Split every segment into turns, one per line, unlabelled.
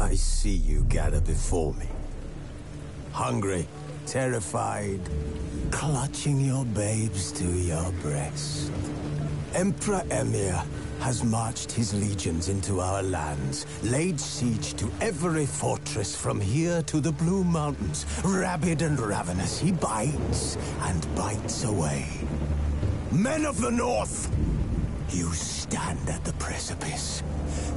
I see you gather before me. Hungry, terrified, clutching your babes to your breast. Emperor Emhyr has marched his legions into our lands, laid siege to every fortress from here to the Blue Mountains. Rabid and ravenous, he bites and bites away. Men of the North, you stand at the precipice.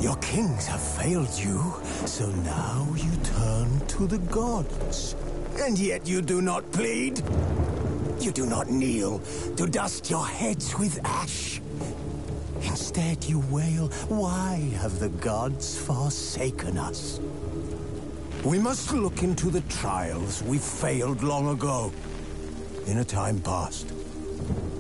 Your kings have failed you, so now you turn to the gods. And yet you do not plead. You do not kneel to dust your heads with ash. Instead you wail, why have the gods forsaken us? We must look into the trials we failed long ago. In a time past,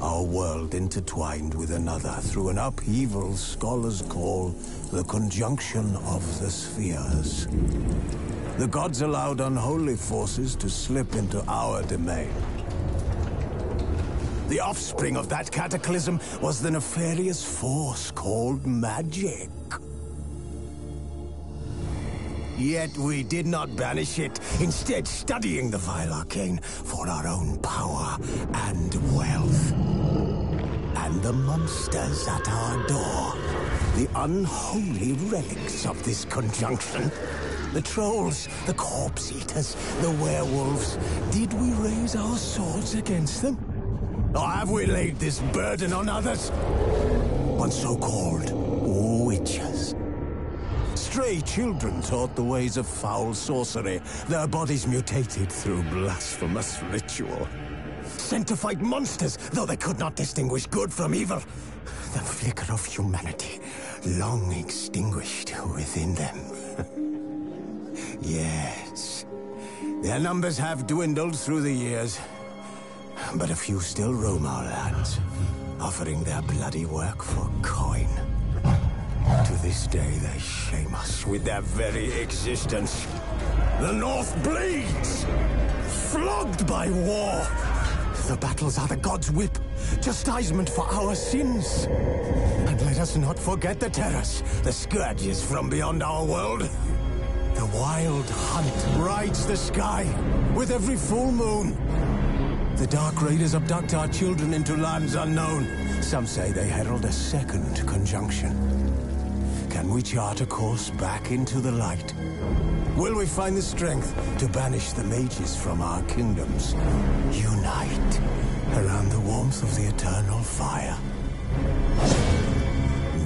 our world intertwined with another through an upheaval scholars call the conjunction of the spheres. The gods allowed unholy forces to slip into our domain. The offspring of that cataclysm was the nefarious force called magic. Yet we did not banish it, instead studying the vile arcane for our own power and wealth. And the monsters at our door, the unholy relics of this conjunction. The trolls, the corpse-eaters, the werewolves. Did we raise our swords against them? Or have we laid this burden on others? On so-called witches. Stray children taught the ways of foul sorcery, their bodies mutated through blasphemous ritual. Sent to fight monsters, though they could not distinguish good from evil. The flicker of humanity, long extinguished within them. Yes, their numbers have dwindled through the years. But a few still roam our lands, offering their bloody work for coin. To this day, they shame us with their very existence. The North bleeds, flogged by war. The battles are the gods' whip, chastisement for our sins. And let us not forget the terrors, the scourges from beyond our world. The wild hunt rides the sky with every full moon. The Dark Raiders abduct our children into lands unknown. Some say they herald a second conjunction. Can we chart a course back into the light? Will we find the strength to banish the mages from our kingdoms? Unite around the warmth of the eternal fire.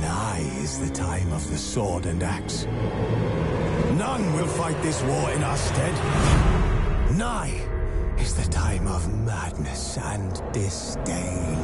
Nigh is the time of the sword and axe. None will fight this war in our stead. Nigh is the time of madness and disdain.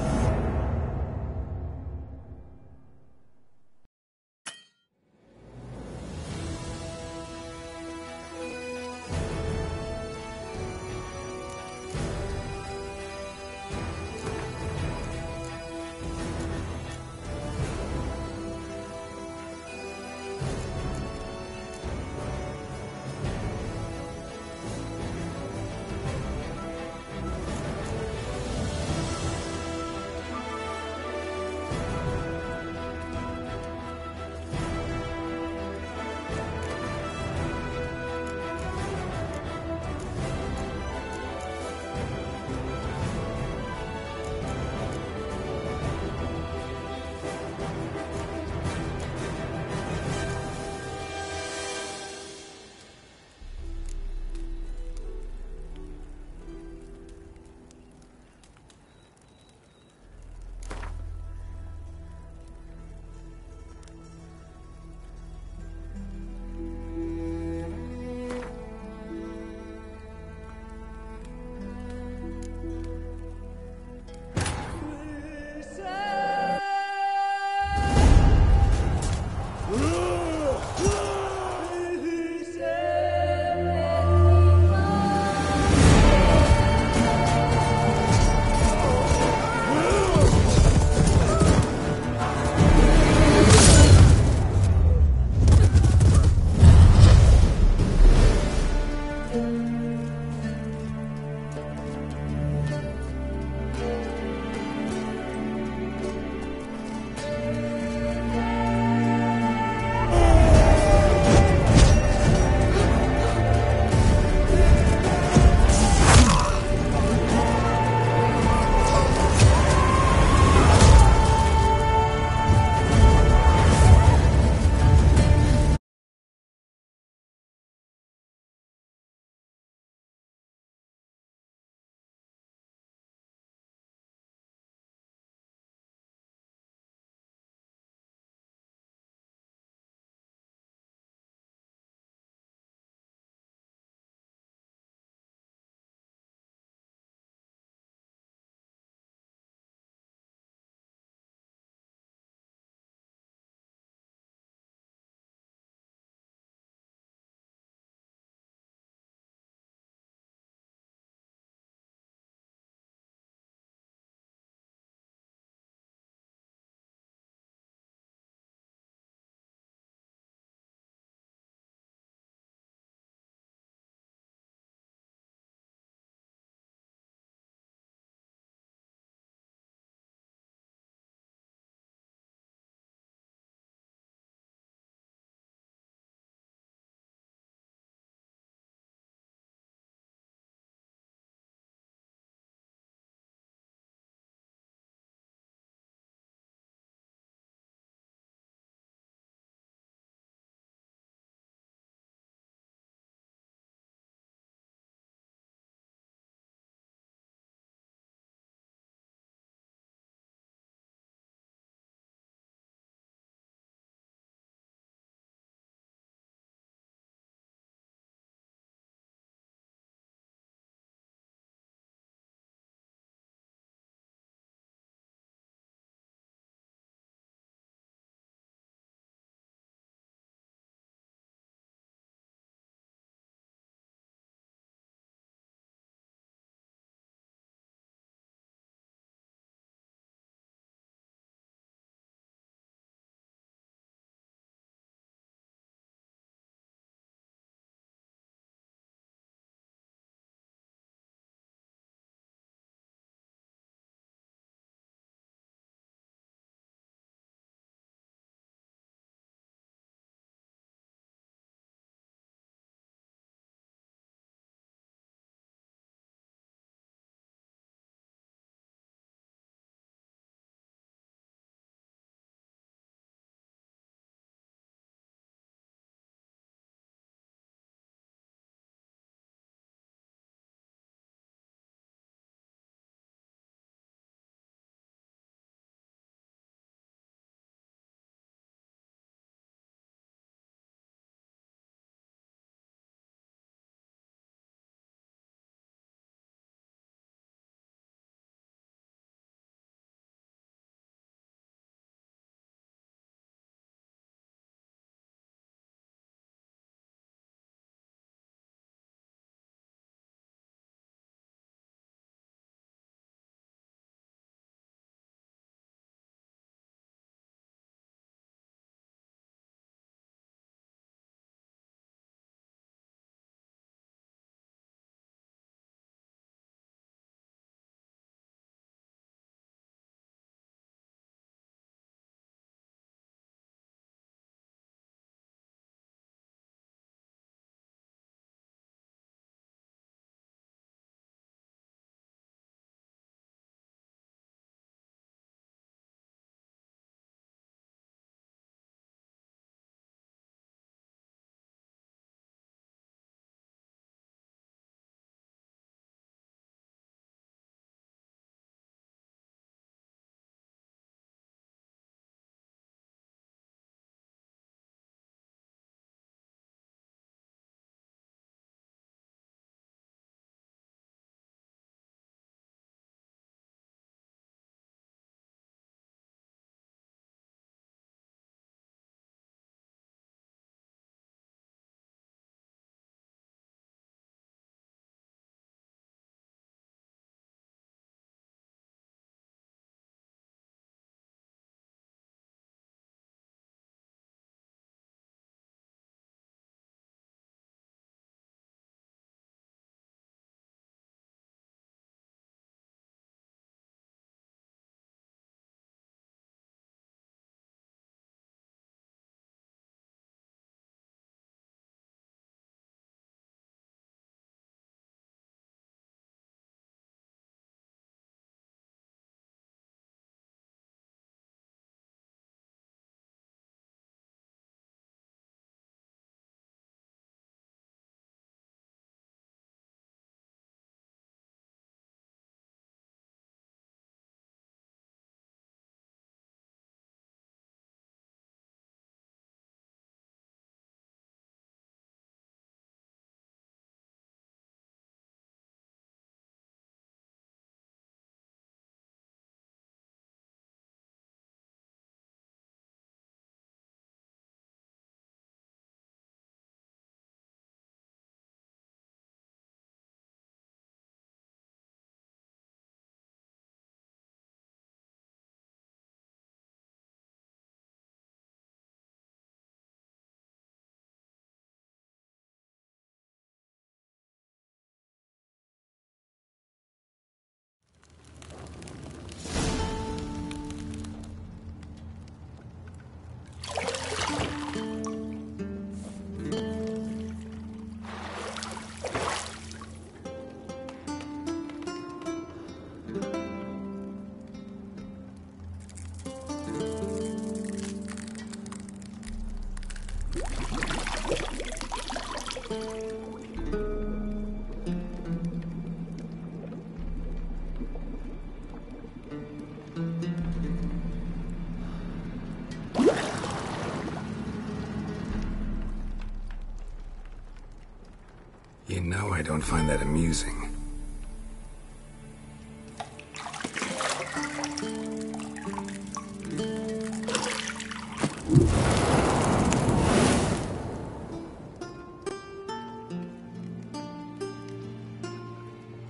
know I don't find that amusing.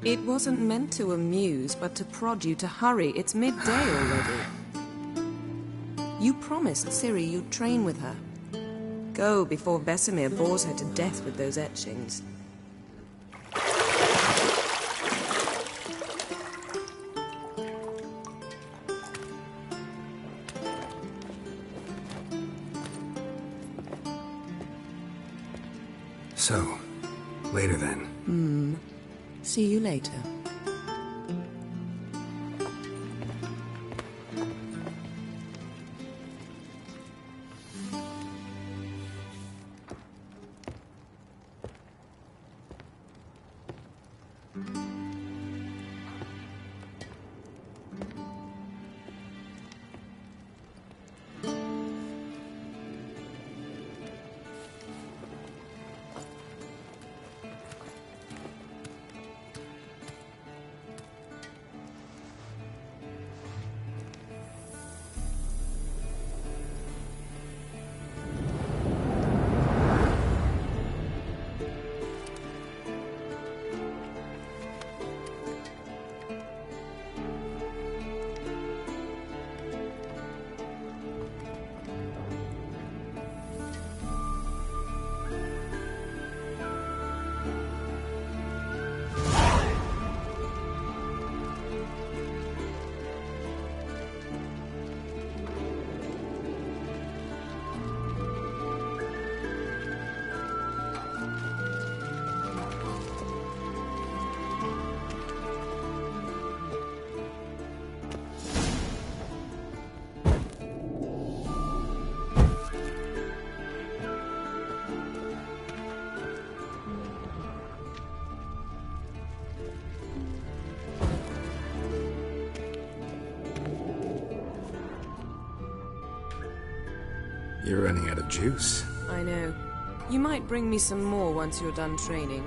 It wasn't meant to amuse, but to prod you to hurry. It's midday already. You promised Ciri you'd train with her. Go before Vesemir bores her to death with those etchings.
So, later then.
See you later.
You're running out of juice.
I know. You might bring me some more once you're done training.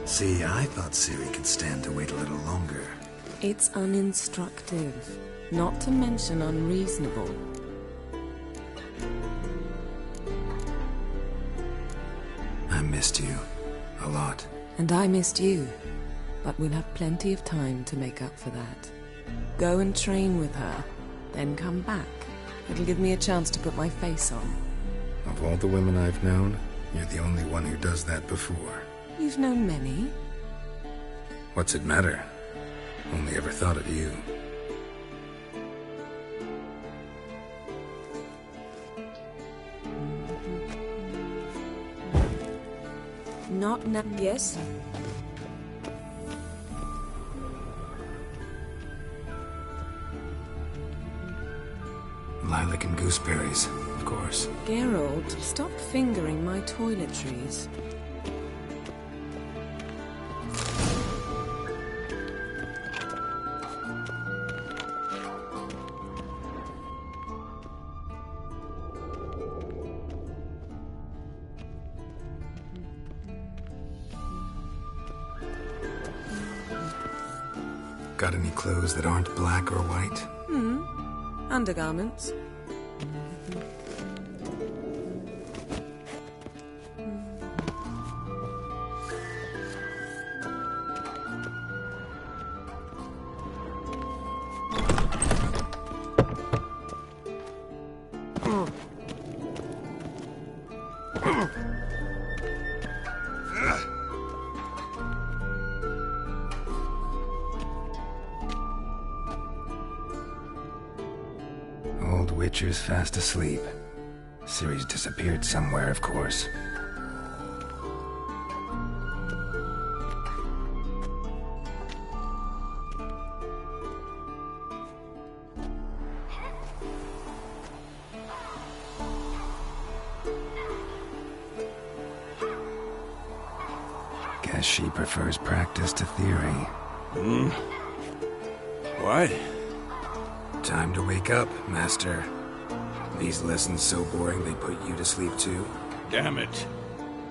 See, I thought Ciri could stand to wait a little longer.
It's uninstructive, not to mention unreasonable.
I missed you. A lot.
And I missed you. But we'll have plenty of time to make up for that. Go and train with her, then come back. It'll give me a chance to put my face on.
Of all the women I've known, you're the only one who does that before.
You've known many.
What's it matter? Only ever thought of you.
Not now. Yes?
Lilac and gooseberries, of course.
Geralt, stop fingering my toiletries.
Got any clothes that aren't black or white?
Undergarments.
Witcher's fast asleep. Ciri's disappeared somewhere, of course. Guess she prefers practice to theory.
What?
Time to wake up, Master. These lessons so boring they put you to sleep too?
Damn it.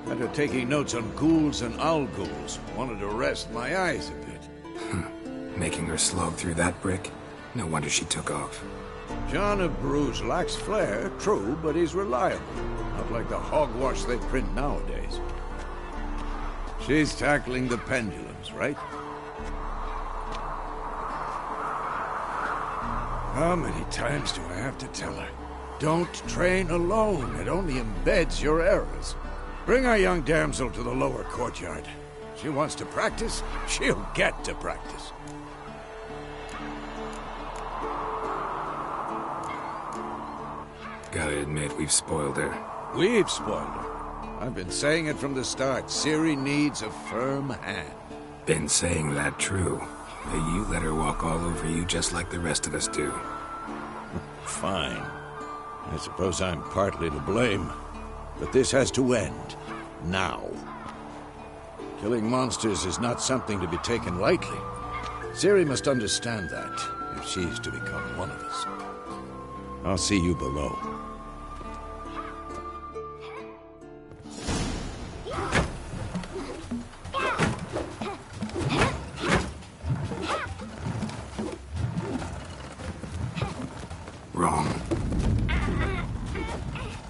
After taking notes on ghouls and owl-ghouls, wanted to rest my eyes a bit.
Making her slog through that brick? No wonder she took off.
John of Bruges lacks flair, true, but he's reliable. Not like the hogwash they print nowadays. She's tackling the pendulums, right? How many times do I have to tell her? Don't train alone. It only embeds your errors. Bring our young damsel to the lower courtyard. She wants to practice, she'll get to practice.
Gotta admit, we've spoiled her.
We've spoiled her. I've been saying it from the start. Ciri needs a firm hand.
Been saying that true. But you let her walk all over you just like the rest of us do.
Fine. I suppose I'm partly to blame. But this has to end. Now. Killing monsters is not something to be taken lightly. Ciri must understand that, if she's to become one of us. I'll see you below.
Wrong.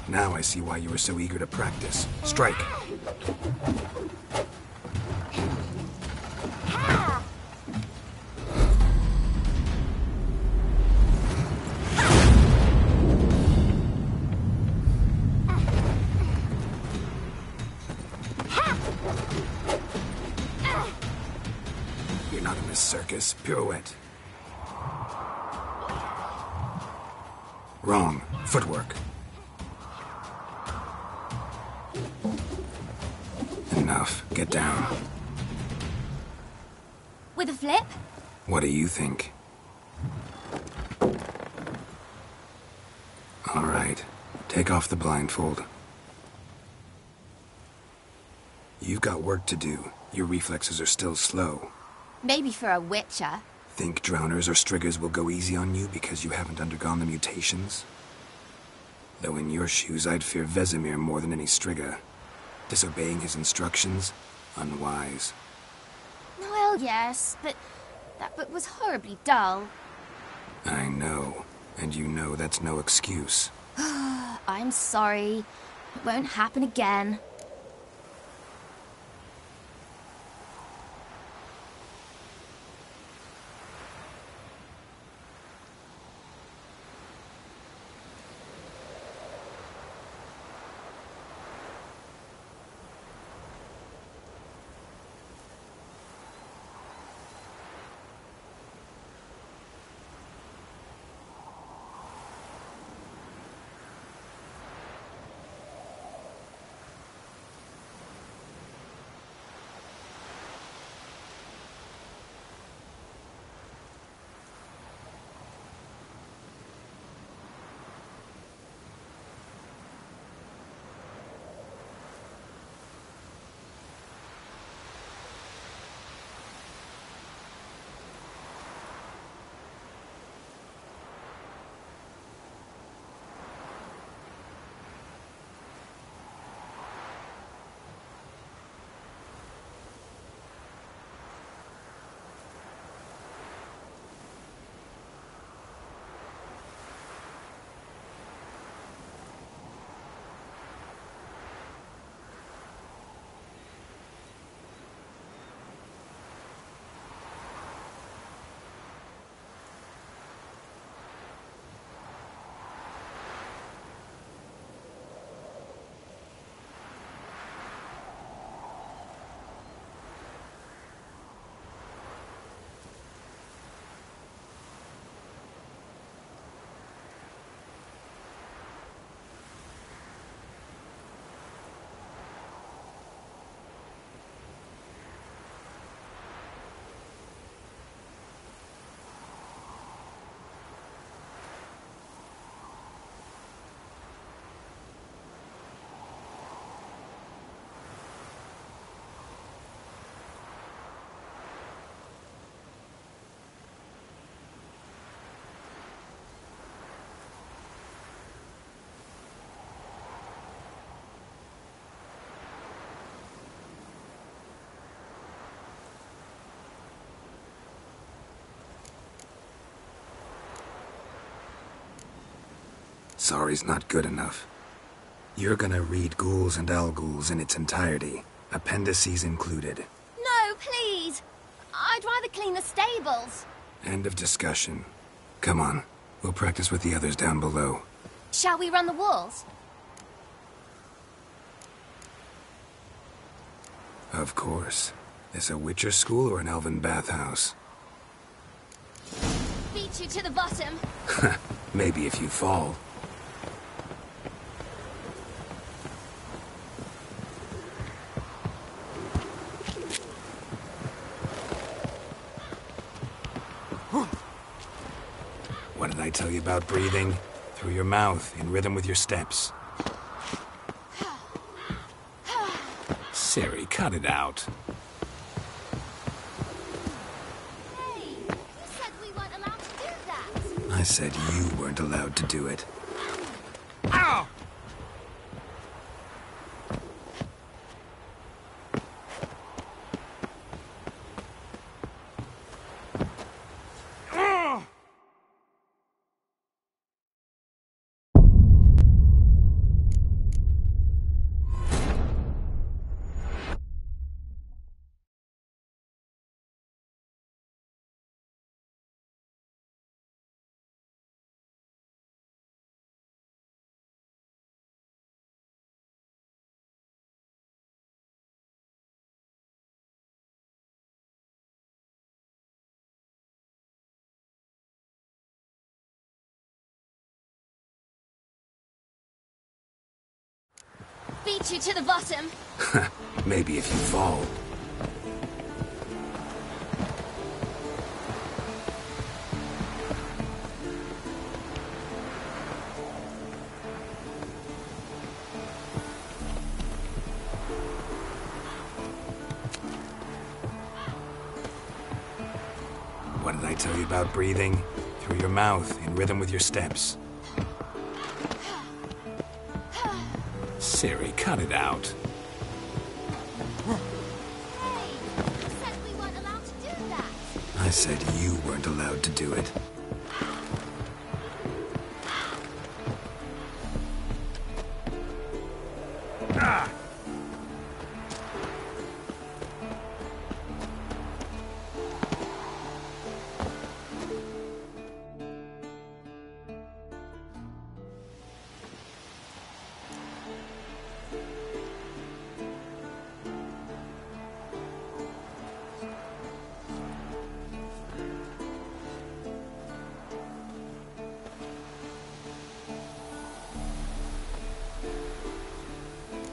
Now I see why you were so eager to practice. Strike. You're not in this circus. Pirouette. Wrong. Footwork. Enough. Get down.
With a flip?
What do you think? All right. Take off the blindfold. You've got work to do. Your reflexes are still slow.
Maybe for a witcher.
Think drowners or striggers will go easy on you because you haven't undergone the mutations? Though in your shoes, I'd fear Vesemir more than any strigger. Disobeying his instructions? Unwise.
Well, yes, but that book was horribly dull.
I know. And you know that's no excuse.
I'm sorry. It won't happen again.
Sorry's not good enough. You're gonna read Ghouls and Al-Ghouls in its entirety, appendices included.
No, please! I'd rather clean the stables.
End of discussion. Come on, we'll practice with the others down below.
Shall we run the walls?
Of course. This a Witcher school or an elven bathhouse?
Beat you to the bottom.
Maybe if you fall. What did I tell you about breathing? Through your mouth, in rhythm with your steps. Ciri, cut it out.
Hey, you said we weren't allowed to do that.
I said you weren't allowed to do it.
Ow!
Beat you to the bottom.
Maybe if you fall. What did I tell you about breathing? Through your mouth, in rhythm with your steps. Ciri, cut it out.
Hey, you said we weren't allowed to do that.
I said you weren't allowed to do it.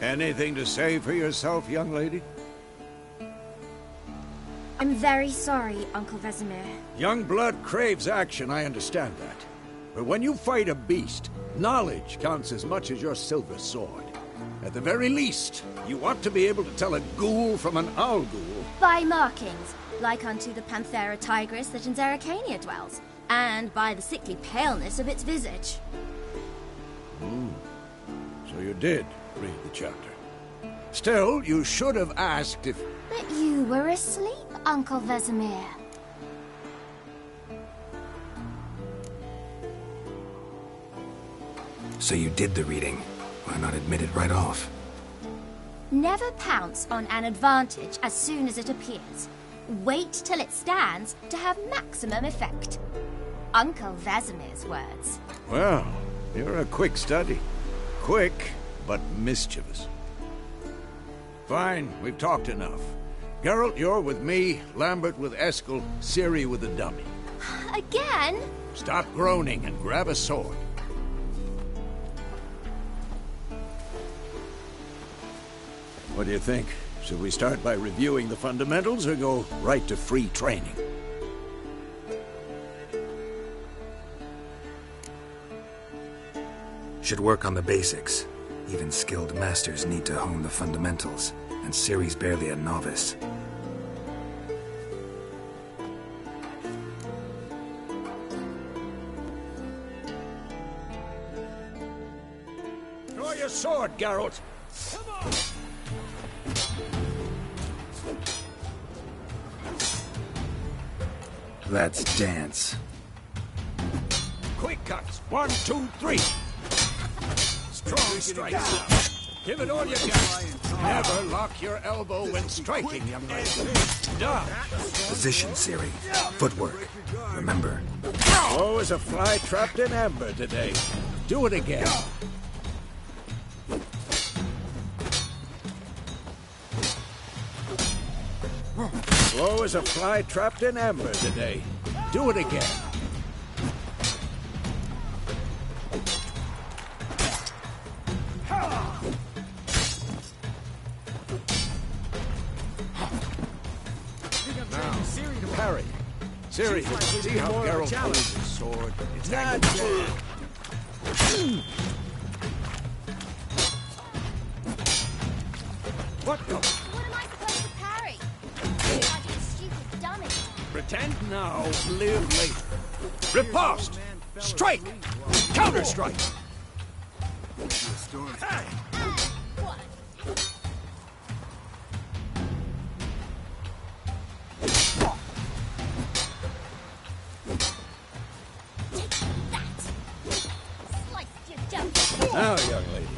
Anything to say for yourself, young lady?
I'm very sorry, Uncle Vesemir.
Young blood craves action, I understand that. But when you fight a beast, knowledge counts as much as your silver sword. At the very least, you ought to be able to tell a ghoul from an Al-Ghul.
By markings, like unto the Panthera tigris that in Zerrikania dwells, and by the sickly paleness of its visage.
So you did read the chapter. Still, you should have asked if...
But you were asleep, Uncle Vesemir.
So you did the reading. Why not admit it right off?
Never pounce on an advantage as soon as it appears. Wait till it stands to have maximum effect. Uncle Vesemir's words.
Well, you're a quick study. Quick, but mischievous. Fine, we've talked enough. Geralt, you're with me, Lambert with Eskel, Ciri with the dummy.
Again?
Stop groaning and grab a sword. What do you think? Should we start by reviewing the fundamentals or go right to free training?
Should work on the basics. Even skilled masters need to hone the fundamentals, and Ciri's barely a novice.
Draw your sword, Geralt! Come on!
Let's dance.
Quick cuts! 1, 2, 3! strong strikes now. Give it all you got. Never lock your elbow when striking, young lady. Dodge.
Position, Ciri. Footwork. Remember.
Slow as a fly trapped in amber today. Do it again. Slow as a fly trapped in amber today. Do it again. Parry. Ciri, see how Geralt holds his sword. It's not bad. What the?
What am I supposed to parry? Like a stupid dummy.
Pretend now, live later. Riposte! Strike! Counter-strike!
What?
Now, young lady,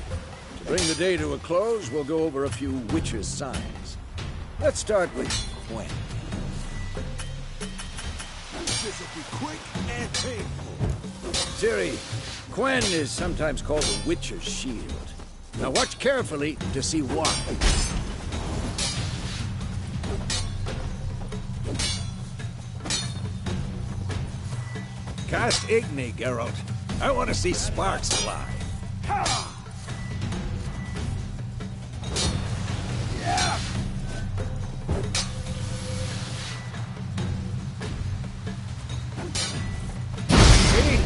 to bring the day to a close, we'll go over a few witches' signs. Let's start with Quen.
This will be quick and painful.
Ciri, Quen is sometimes called the Witcher's Shield. Now watch carefully to see why. Cast Igni, Geralt. I want to see sparks fly. See?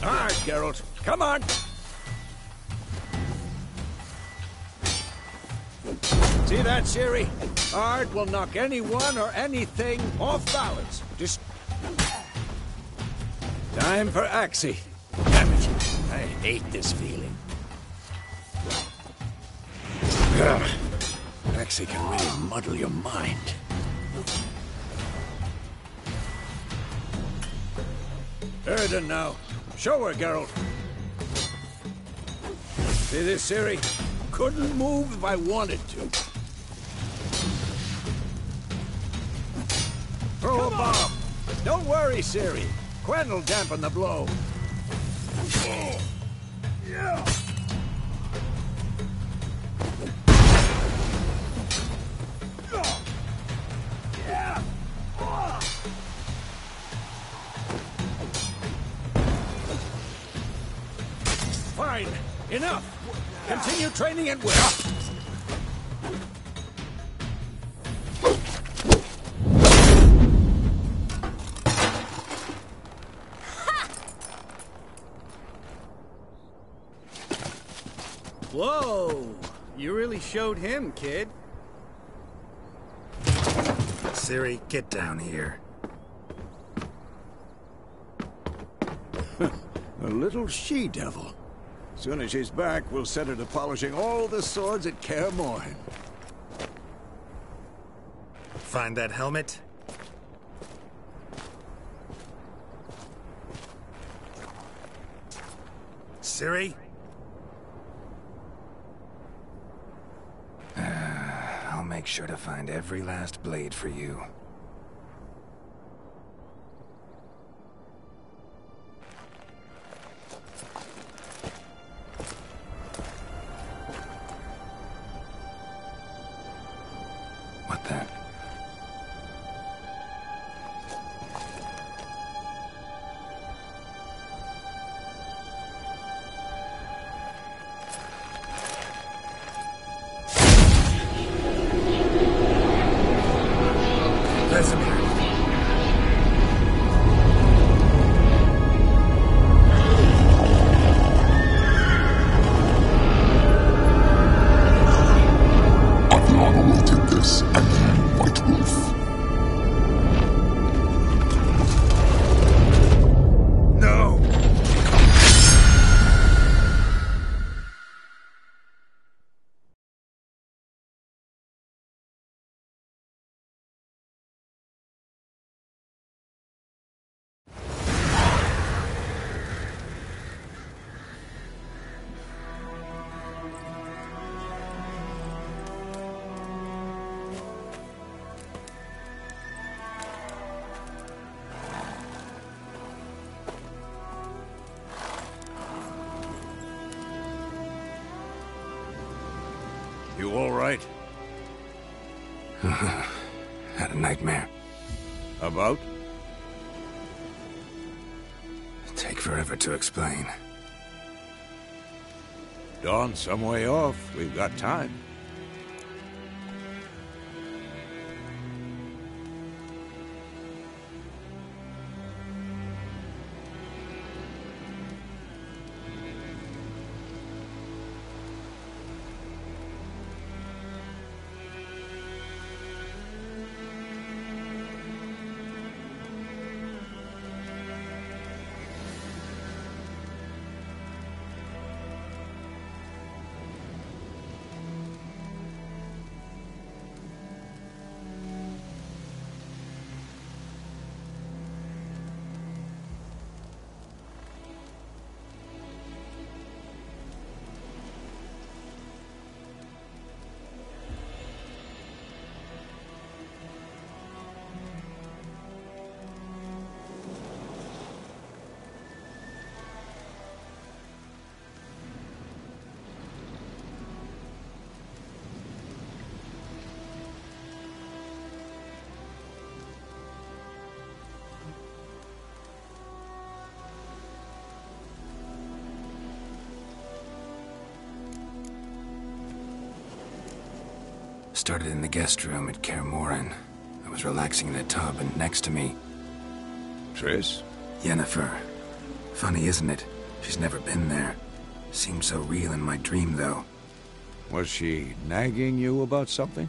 All right, Geralt. Come on. See that, Ciri? Art will knock anyone or anything off balance. Just... Time for Axii. Damn it. I hate this feeling. Ugh. Axii can really muddle your mind. Erden now. Show her, Geralt. See this, Ciri? Couldn't move if I wanted to. Throw a bomb. Don't worry, Ciri. Quen will dampen the blow. Fine. Enough. Continue training and we're up.
Whoa! You really showed him, kid.
Ciri, get down here.
A little she-devil. Soon as she's back, we'll set her to polishing all the swords at Kaer Morhen.
Find that helmet? Ciri? I'll make sure to find every last blade for you. What then?
You all right?
Had a nightmare.
About?
Take forever to explain.
Dawn's some way off. We've got time.
Started in the guest room at Kaer Morhen. I was relaxing in a tub, and next to me...
Triss?
Yennefer. Funny, isn't it? She's never been there. Seemed so real in my dream, though.
Was she nagging you about something?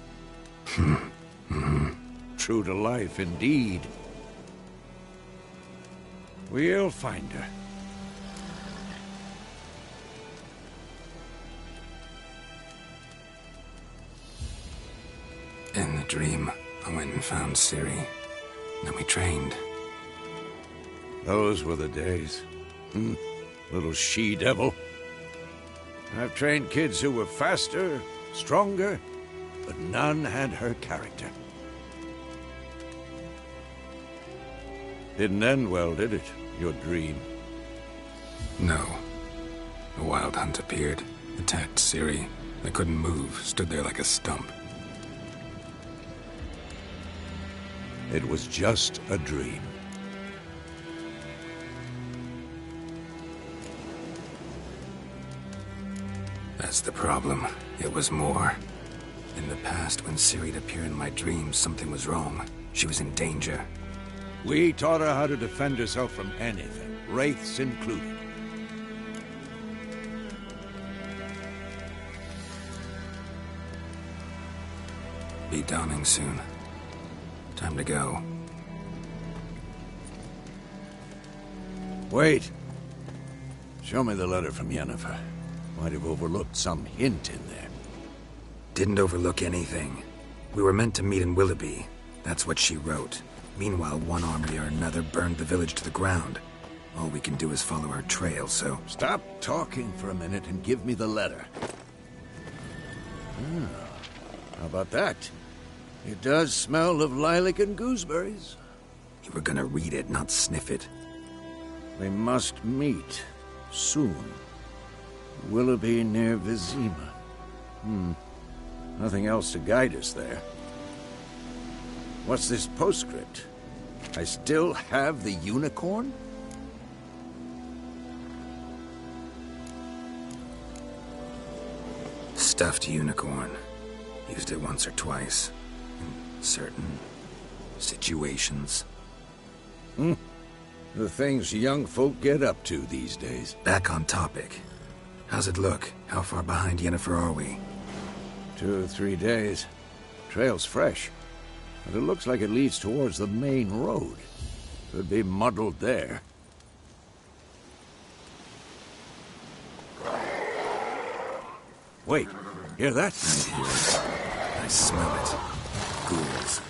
True to life, indeed. We'll find her.
In the dream, I went and found Ciri. Then we trained.
Those were the days. Little she-devil. I've trained kids who were faster, stronger, but none had her character. Didn't end well, did it? Your dream?
No. A wild hunt appeared, attacked Ciri. I couldn't move, stood there like a stump.
It was just a dream.
That's the problem. It was more. In the past, when Ciri'd appear in my dreams, something was wrong. She was in danger.
We taught her how to defend herself from anything, wraiths included.
Be dawning soon. Time to go.
Wait. Show me the letter from Yennefer. Might have overlooked some hint in there.
Didn't overlook anything. We were meant to meet in Willoughby. That's what she wrote. Meanwhile, one army or another burned the village to the ground. All we can do is follow her trail, so...
Stop talking for a minute and give me the letter. How about that? It does smell of lilac and gooseberries.
You were gonna read it, not sniff it.
We must meet. Soon. Willoughby near Vizima. Nothing else to guide us there. What's this postscript? I still have the unicorn?
Stuffed unicorn. Used it once or twice. In certain situations.
The things young folk get up to these days.
Back on topic. How's it look? How far behind Yennefer are we?
2 or 3 days. Trail's fresh. But it looks like it leads towards the main road. Could be muddled there. Wait, hear that?
I hear it. I smell it. Ghouls.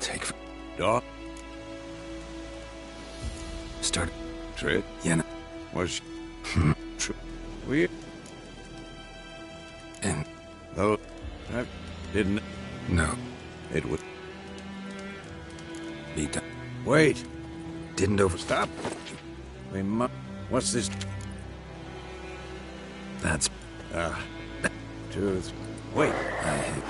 Take...
Dog?
Start...
Trick?
Yenna.
Was... We...
And...
Oh... That didn't...
No.
It would...
Be done.
Wait!
Didn't over...
Stop! We must... What's this?
That's...
Tooth... Wait!
I hate...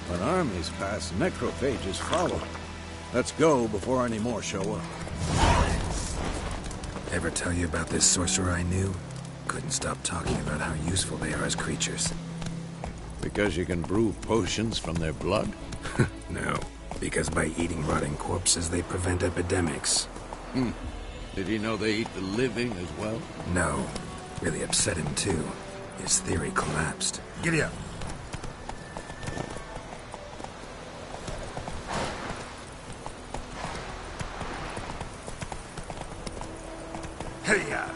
When armies pass, necrophages follow. Let's go before any more show up.
Ever tell you about this sorcerer I knew? Couldn't stop talking about how useful they are as creatures.
Because you can brew potions from their blood?
No, because by eating rotting corpses, they prevent epidemics.
Did he know they eat the living as well?
No. Really upset him, too. His theory collapsed. Giddy up! Hey-ya!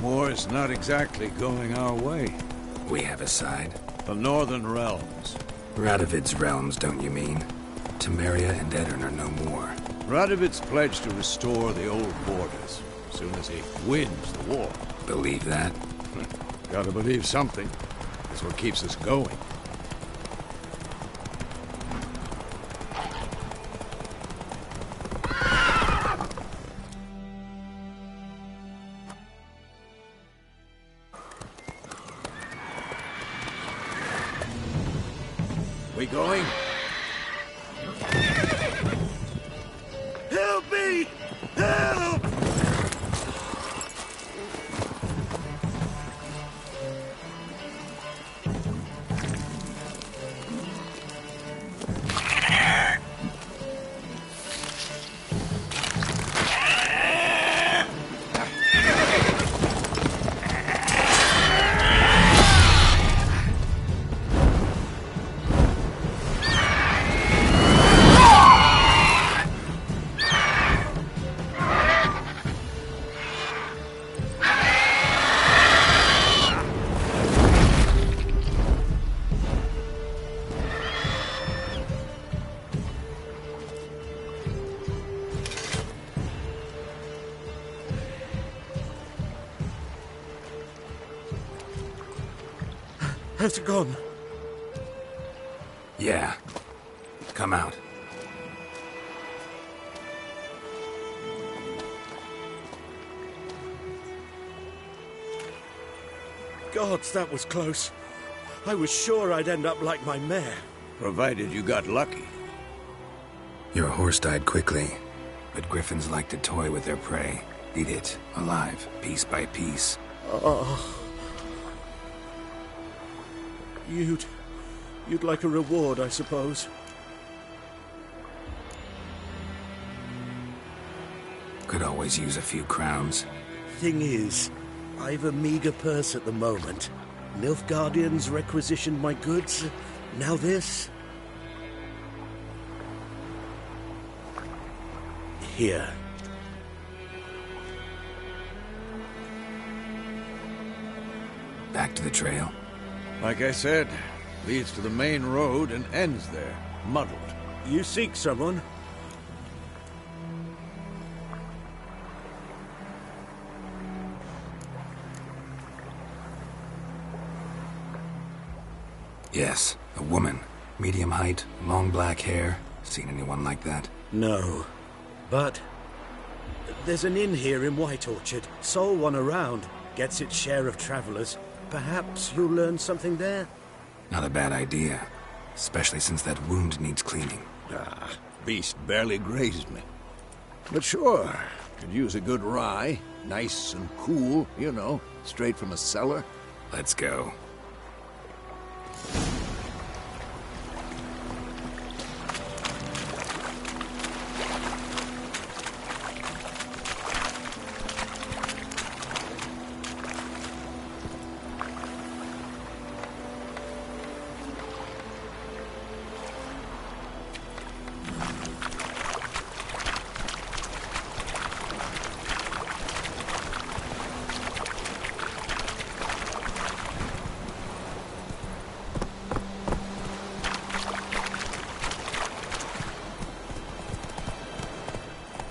War's not exactly going our way.
We have a side.
The Northern Realms.
Radovid's realms, don't you mean? Temeria and Edirn are no more.
Radovid's pledged to restore the old borders as soon as he wins the war.
Believe that?
Gotta believe something. That's what keeps us going. We going?
Help me! Help! Has it gone?
Yeah. Come out.
Gods, that was close. I was sure I'd end up like my mare.
Provided you got lucky.
Your horse died quickly, but griffins like to toy with their prey. Eat it, alive, piece by piece.
Oh. You'd like a reward, I suppose.
Could always use a few crowns.
Thing is, I've a meager purse at the moment. Nilfgaardians requisitioned my goods. Now this. Here.
Back to the trail.
Like I said, leads to the main road and ends there, muddled.
You seek someone?
Yes, a woman. Medium height, long black hair. Seen anyone like that?
No. But there's an inn here in White Orchard. Sole one around. Gets its share of travelers. Perhaps you'll learn something there?
Not a bad idea. Especially since that wound needs cleaning.
Beast barely grazed me. But sure, could use a good rye. Nice and cool, you know, straight from a cellar.
Let's go.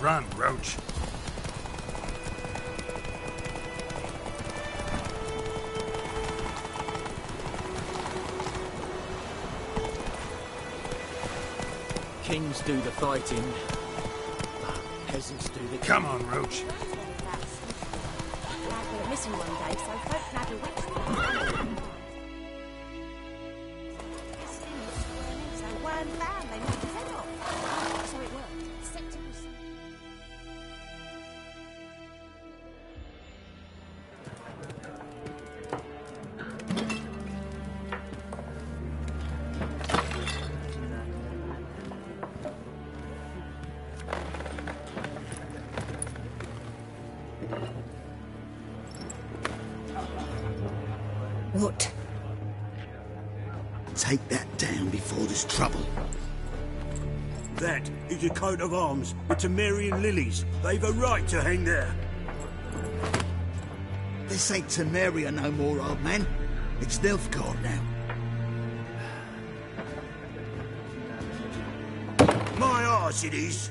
Run, Roach.
Kings do the fighting, but peasants do the...
Come on, Roach.
We're missing one day, so folk can have your wits. So one band, they knocked his head off. So it worked. Septic was...
What? Take that down before there's trouble.
That is a coat of arms. The Temerian lilies. They've a right to hang there.
This ain't Temeria no more, old man. It's Nilfgaard now.
My arse it is.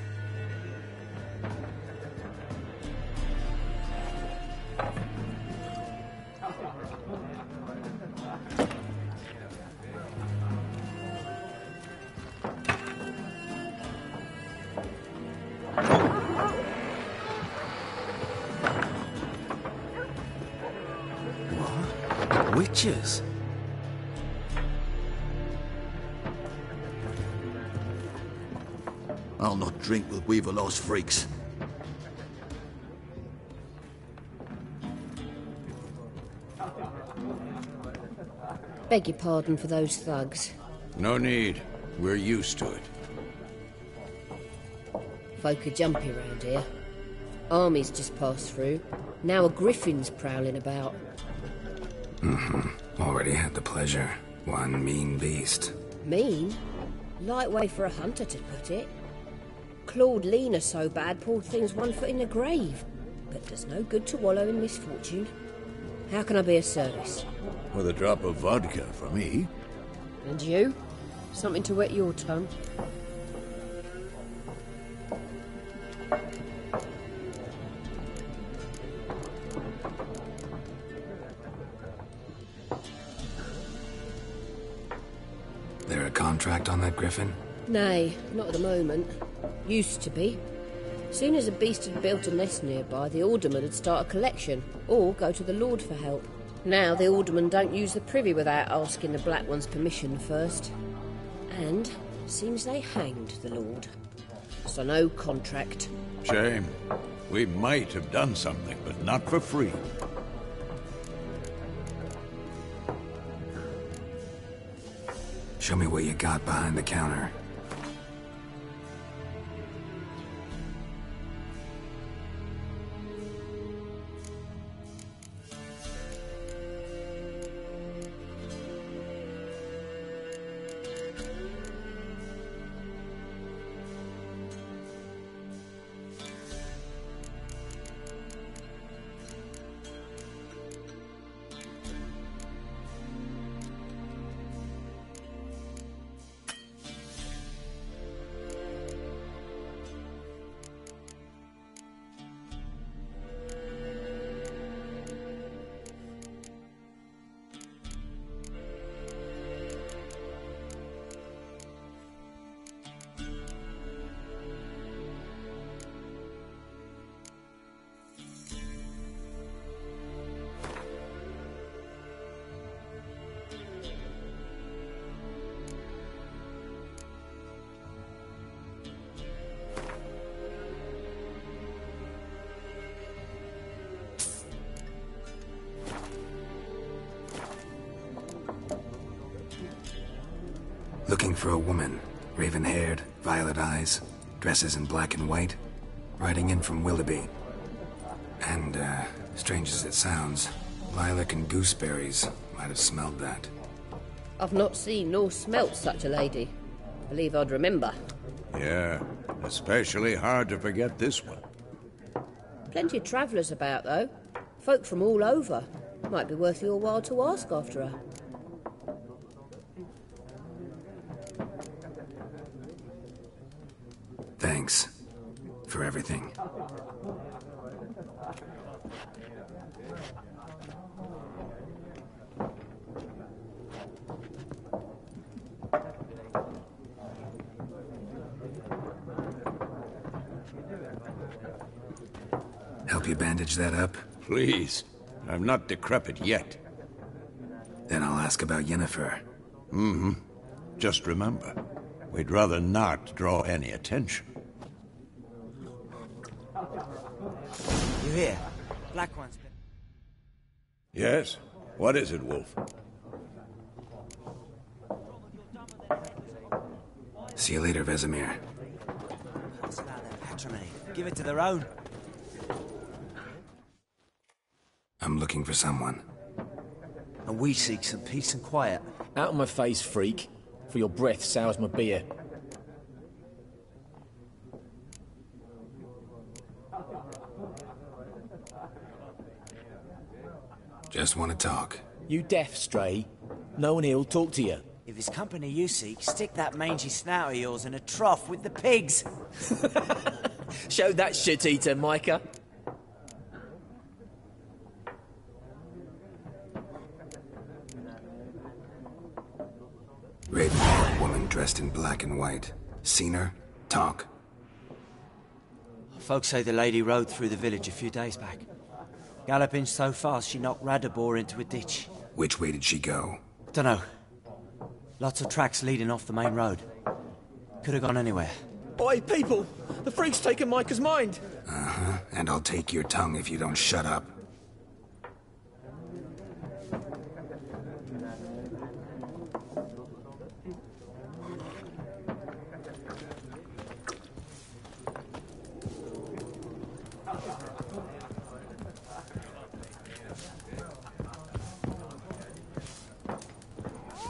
Witches?
I'll not drink with Weaverlost freaks.
Beg your pardon for those thugs.
No need. We're used to it.
Folk are jumpy round here. Armies just passed through. Now a griffin's prowling about.
Already had the pleasure. One mean beast.
Mean? Light way for a hunter to put it. Clawed Lena so bad, poor thing's 1 foot in the grave. But does no good to wallow in misfortune. How can I be of service?
With a drop of vodka for me.
And you? Something to wet your tongue?
There a contract on that griffin?
Nay, not at the moment. Used to be. Soon as a beast had built a nest nearby, the alderman would start a collection, or go to the Lord for help. Now the alderman don't use the privy without asking the Black One's permission first. And seems they hanged the Lord. So no contract.
Shame. We might have done something, but not for free.
Show me what you got behind the counter. looking for a woman. Raven-haired, violet eyes, dresses in black and white, riding in from Willoughby. And, strange as it sounds, lilac and gooseberries might have smelled that.
I've not seen nor smelt such a lady. Believe I'd remember.
Yeah, especially hard to forget this one.
Plenty of travellers about, though. Folk from all over. Might be worth your while to ask after her.
Thanks for everything. Help you bandage that up?
Please. I'm not decrepit yet.
Then I'll ask about Yennefer.
Mm-hmm. Just remember, we'd rather not draw any attention.
You hear? Black one's been...
Yes? What is it, Wolf?
See you later, Vesemir.
Pass about their patrimony. Give it to their own.
I'm looking for someone.
And we seek some peace and quiet.
Out of my face, freak. For your breath sours my beer.
Just want to talk.
You deaf, Stray? No one here'll talk to you.
If it's company you seek, stick that mangy snout of yours in a trough with the pigs.
Show that shit-eater, Micah.
Raven-haired woman dressed in black and white. Seen her? Talk.
Folks say the lady rode through the village a few days back. Galloping so fast she knocked Radabor into a ditch.
Which way did she go?
Dunno. Lots of tracks leading off the main road. Could have gone anywhere.
Oi, people! The freak's taken Micah's mind!
Uh-huh. And I'll take your tongue if you don't shut up.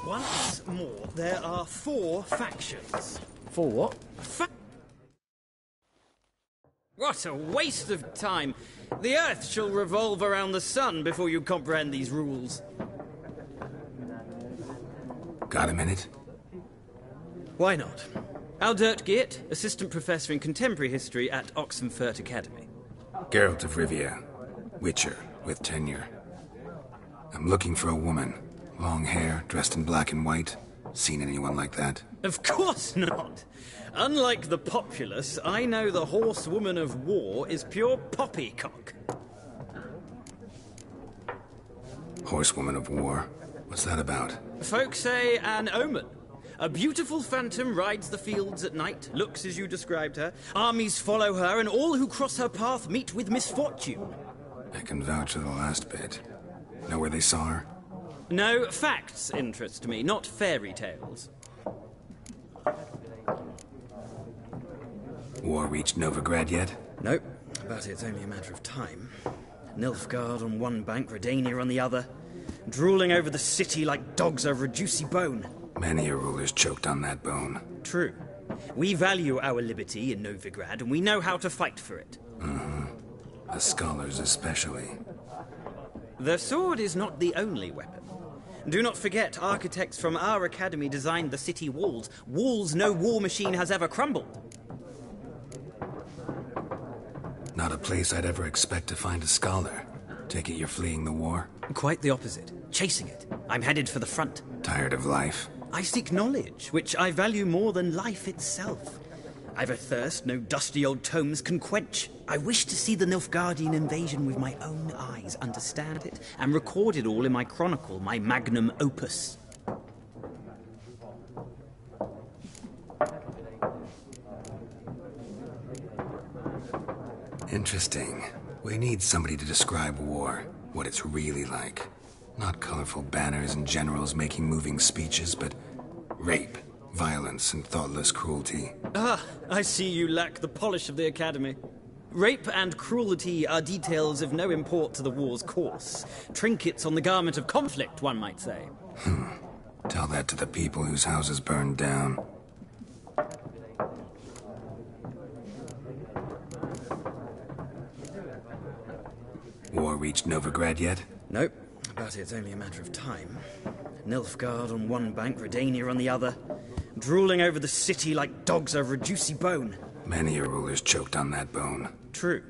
Once more, there are 4 factions.
4 what?
What a waste of time! The Earth shall revolve around the sun before you comprehend these rules.
Got a minute?
Why not? Aldert Geert, Assistant Professor in Contemporary History at Oxenfurt Academy.
Geralt of Rivia. Witcher, with tenure. I'm looking for a woman. Long hair, dressed in black and white. Seen anyone like that?
Of course not! Unlike the populace, I know the horsewoman of war is pure poppycock.
Horsewoman of war? What's that about?
Folk say an omen. A beautiful phantom rides the fields at night, looks as you described her. Armies follow her, and all who cross her path meet with misfortune.
I can vouch for the last bit. Know where they saw her?
No, facts interest me, not fairy tales.
War reached Novigrad yet?
Nope, but it's only a matter of time. Nilfgaard on one bank, Redania on the other. Drooling over the city like dogs over a juicy bone.
Many a ruler's choked on that bone.
True. We value our liberty in Novigrad, and we know how to fight for it.
Mm-hmm. The scholars especially.
The sword is not the only weapon. Do not forget, architects from our academy designed the city walls. Walls no war machine has ever crumbled.
Not a place I'd ever expect to find a scholar. Take it you're fleeing the war?
Quite the opposite. Chasing it. I'm headed for the front.
Tired of life?
I seek knowledge, which I value more than life itself. I've a thirst no dusty old tomes can quench. I wish to see the Nilfgaardian invasion with my own eyes, understand it, and record it all in my chronicle, my magnum opus.
Interesting. We need somebody to describe war, what it's really like. Not colorful banners and generals making moving speeches, but rape, Violence and thoughtless cruelty.
Ah, I see you lack the polish of the Academy. Rape and cruelty are details of no import to the war's course. Trinkets on the garment of conflict, one might say.
Tell that to the people whose houses burned down. War reached Novigrad yet?
Nope, but it's only a matter of time. Nilfgaard on one bank, Redania on the other, drooling over the city like dogs over a juicy bone.
Many a ruler's choked on that bone.
True.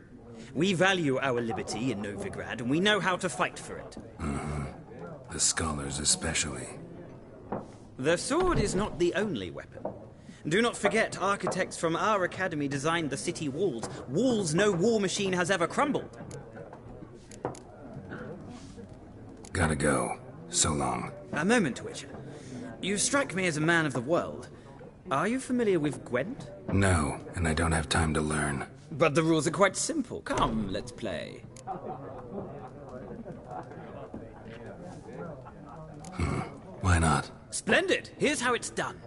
We value our liberty in Novigrad, and we know how to fight for it.
The scholars especially.
The sword is not the only weapon. Do not forget, architects from our academy designed the city walls. Walls no war machine has ever crumbled.
Gotta go. So long.
A moment, Witcher. You strike me as a man of the world. Are you familiar with Gwent?
No, and I don't have time to learn.
But the rules are quite simple. Come, let's play.
Why not?
Splendid! Here's how it's done.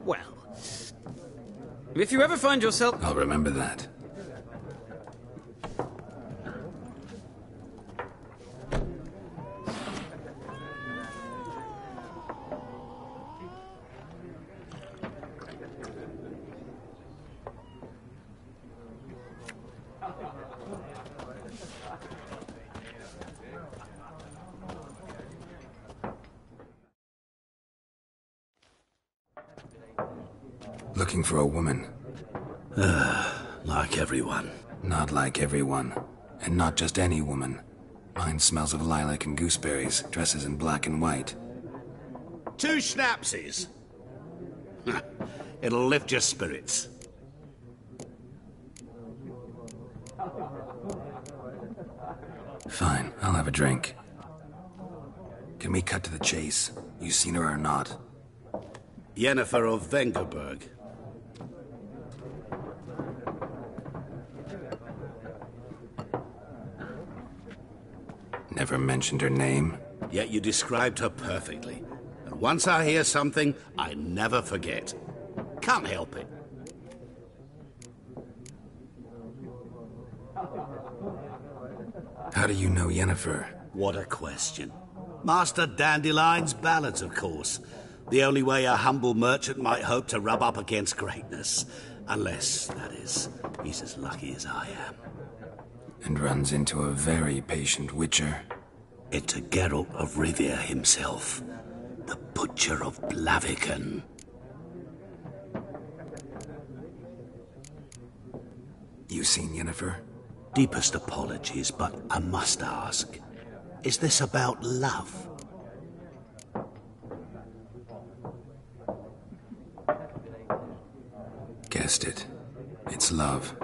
Well, if you ever find yourself...
I'll remember that. Looking for a woman.
Like everyone.
Not like everyone. And not just any woman. Mine smells of lilac and gooseberries, dresses in black and white.
2 schnapsies. It'll lift your spirits.
Fine, I'll have a drink. Can we cut to the chase? You seen her or not?
Yennefer of Vengerberg.
Never mentioned her name?
Yet you described her perfectly. And once I hear something, I never forget. Can't help it.
How do you know Yennefer?
What a question. Master Dandelion's ballads, of course. The only way a humble merchant might hope to rub up against greatness. Unless, that is, he's as lucky as I am.
And runs into a very patient witcher.
It's a Geralt of Rivia himself. The Butcher of Blaviken.
You seen Yennefer?
Deepest apologies, but I must ask. Is this about love?
Guessed it. It's love.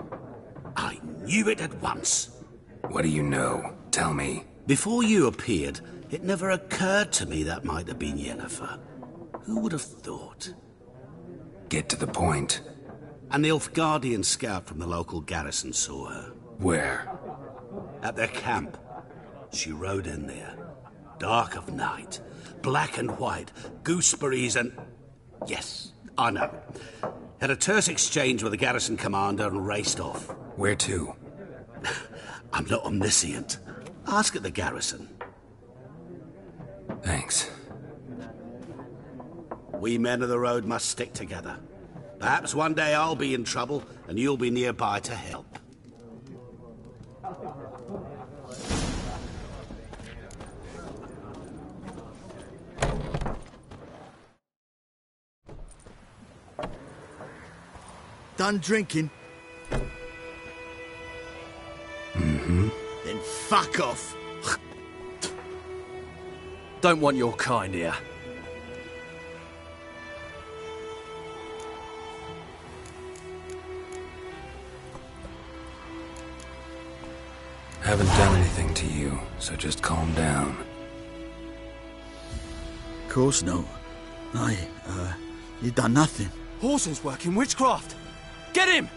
I knew it at once.
What do you know? Tell me.
Before you appeared, it never occurred to me that might have been Yennefer. Who would have thought?
Get to the point.
An Nilfgaardian scout from the local garrison saw her.
Where?
At their camp. She rode in there. Dark of night. Black and white. Gooseberries and... Yes, I know. Had a terse exchange with the garrison commander and raced off.
Where to?
I'm not omniscient. Ask at the garrison.
Thanks.
We men of the road must stick together. Perhaps one day I'll be in trouble and you'll be nearby to help.
Done drinking?
Mm-hmm.
Then fuck off.
Don't want your kind here.
Haven't done anything to you, so just calm down.
Of course not. You done nothing.
Horses working witchcraft! Get him!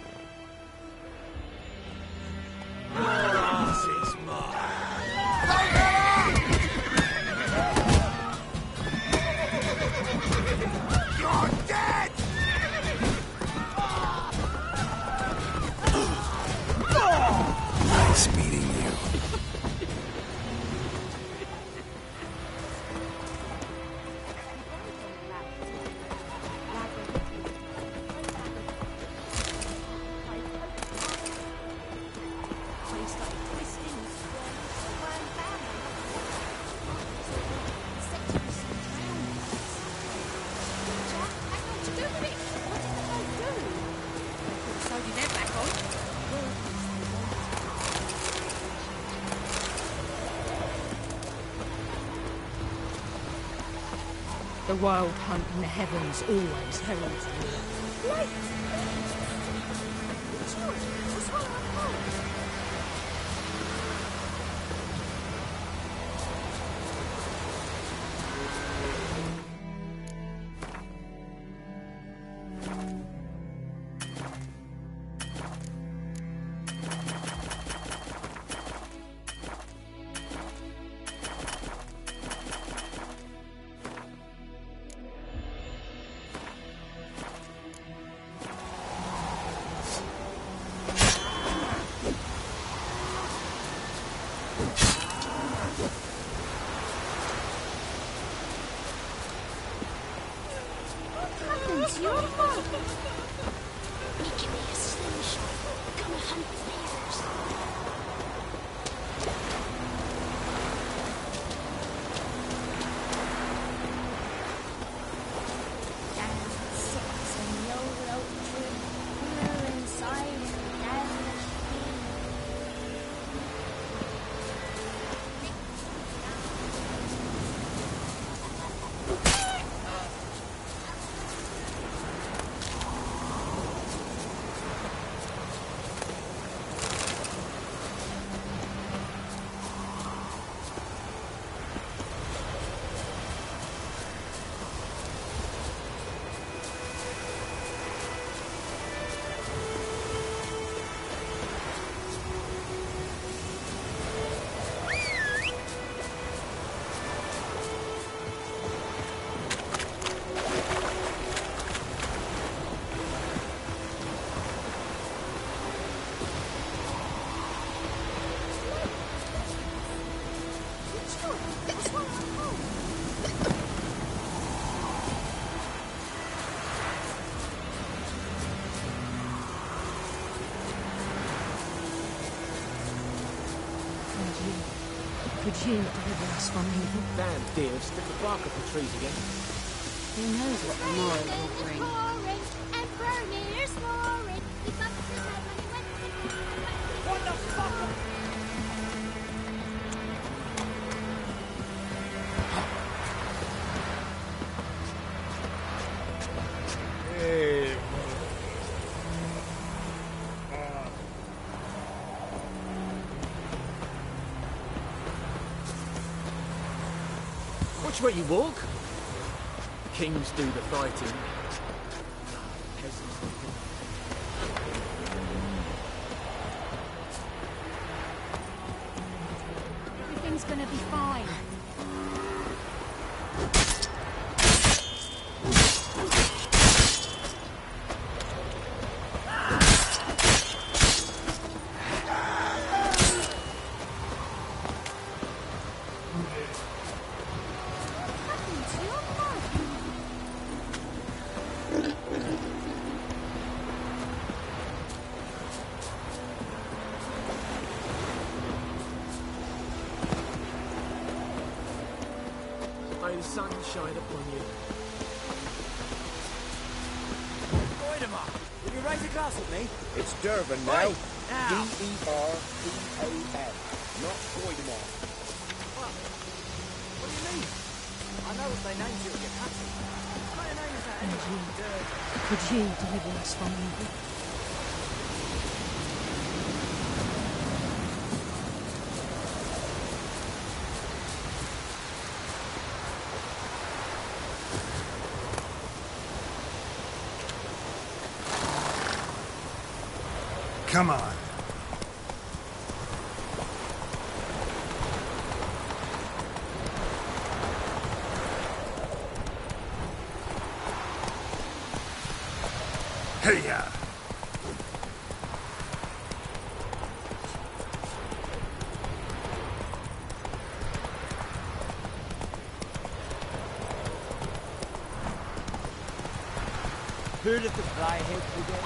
You're dead!
Nice meeting you.
The wild hunt in the heavens always heralds war.
You're fine. Making me a slingshot. Gonna hunt bears. Down six and no rope
Could you deliver us from evil?
Damn dear, stick the bark up the trees again.
Who knows what the morrow will bring?
Emperor near snoring. He bumped his head when he went. What the fuck?
Which way you walk? Kings do the fighting. Peasants do
Everything's gonna be fine.
May the sun shine upon you.
Voidemar, will you raise a glass at me?
It's Durban now.
Now.
D-E-R-B-A-N. Not Voidemar.
What do you mean? I know what they named you at your country. What kind of name is that anyway?
Could you deliver us from evil?
Come on. Hey-ya!
Heard of the Flyhead Brigade?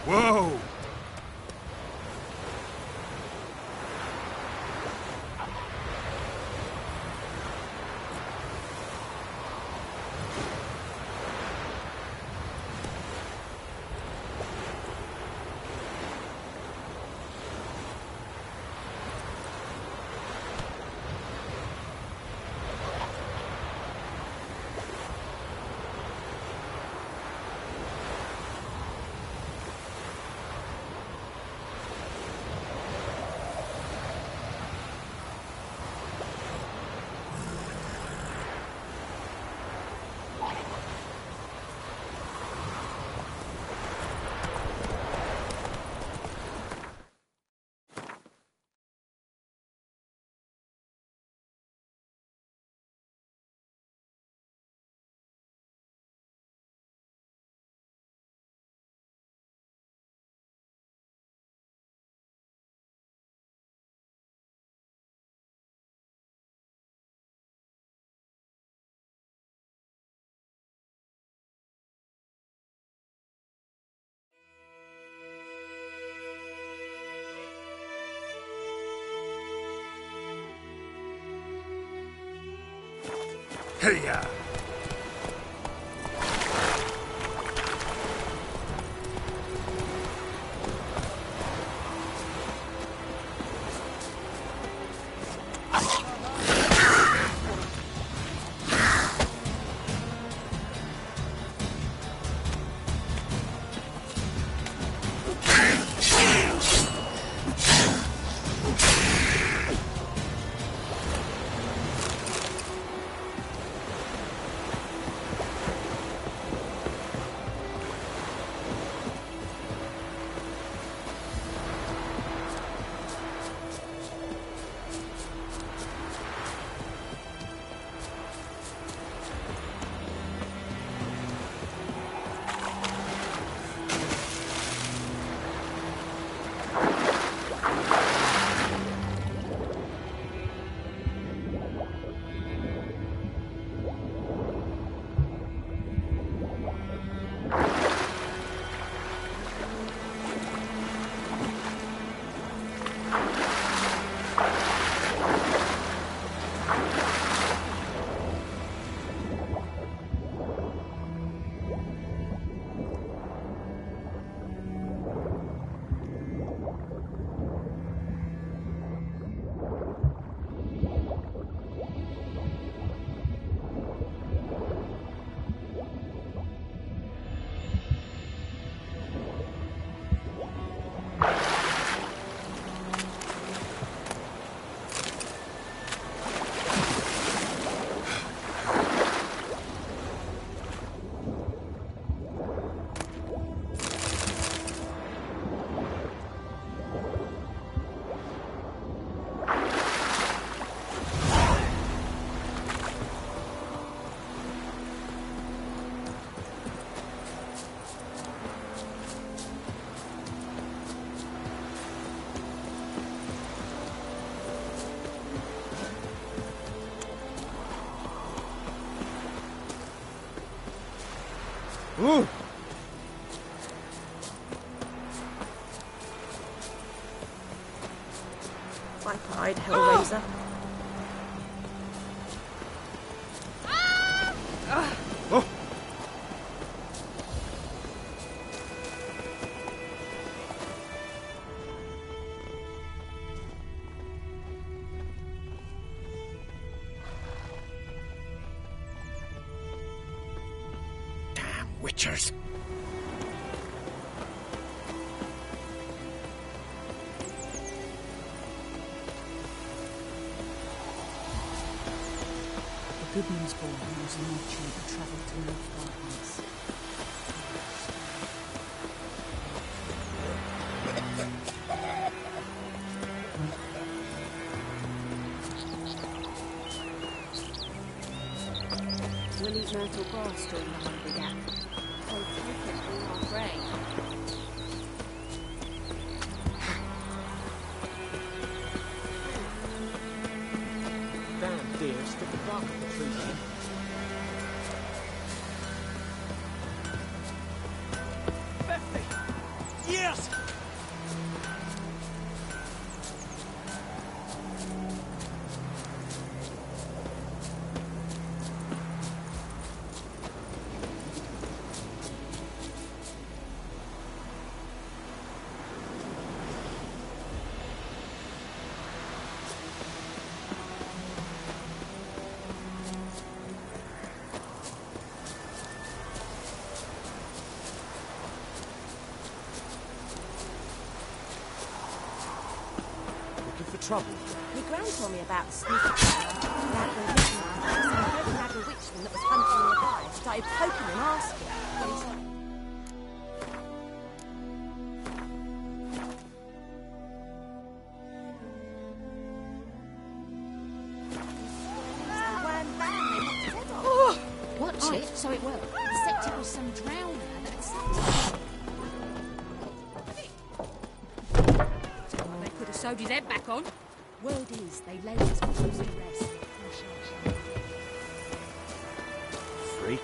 Whoa! Hey-ya!
Ooh.
Viper-eyed Hellraiser.
Oh.
Damn witchers.
The Goodman's Ball was an merchant who travelled to Nilfgaard.
We'll eat myrtle grass during the hungry gap. So take it all our grain.
Damn deer stick the bark of the tree there.
Yes!
Trouble.
My gran told me about Sneaky Nagger witchman that was hunting nearby. Started poking and asking. But he's like,
Watch it, so it worked. Except it was some drowner that had sucked it.
They could have sewed his head back on. Word is, they laid his clothes to rest.
Freak.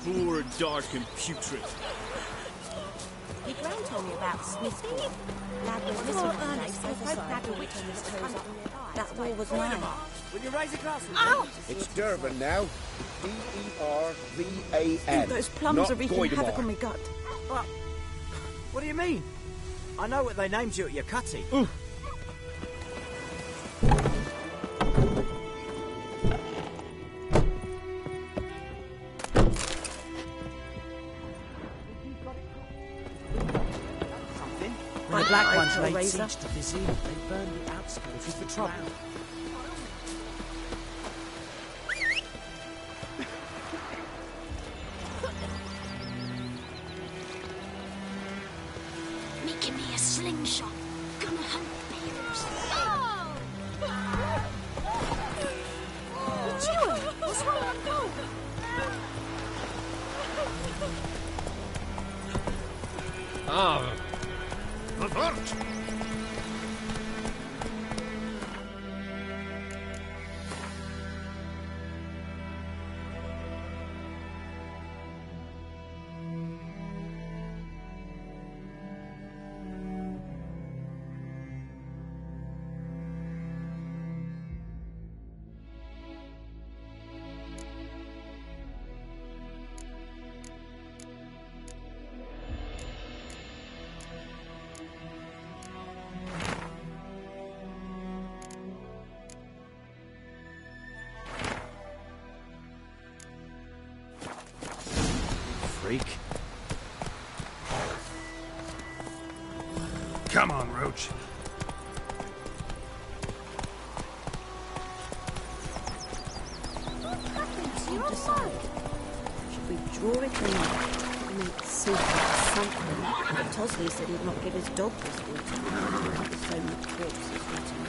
Poor and dark and putrid.
my gran told me about Smithfield. Lad was missing one day, so both Nagger witchmen that was hunting nearby. That wall was mine.
Will you raise a glass with me?
It's Durban now. D-E-R-V-A-N.
Those plums
not
are wreaking
Goidemar.
havoc on my gut.
What do you mean? I know what they named you at your cutty.
find
Black
Black
Ones
Ones
laid
Razor.
siege to Vizima. They burned the outskirts of the trouble.
Making me a slingshot. Gonna hunt bears.
What's doing? What's wrong with Uncle?
Ah! Avert!
Freak.
Come on, Roach.
You decide. Should we draw it in? I mean, soup or something. Tosley said he'd not give his dog this water. There's so much corpses eating.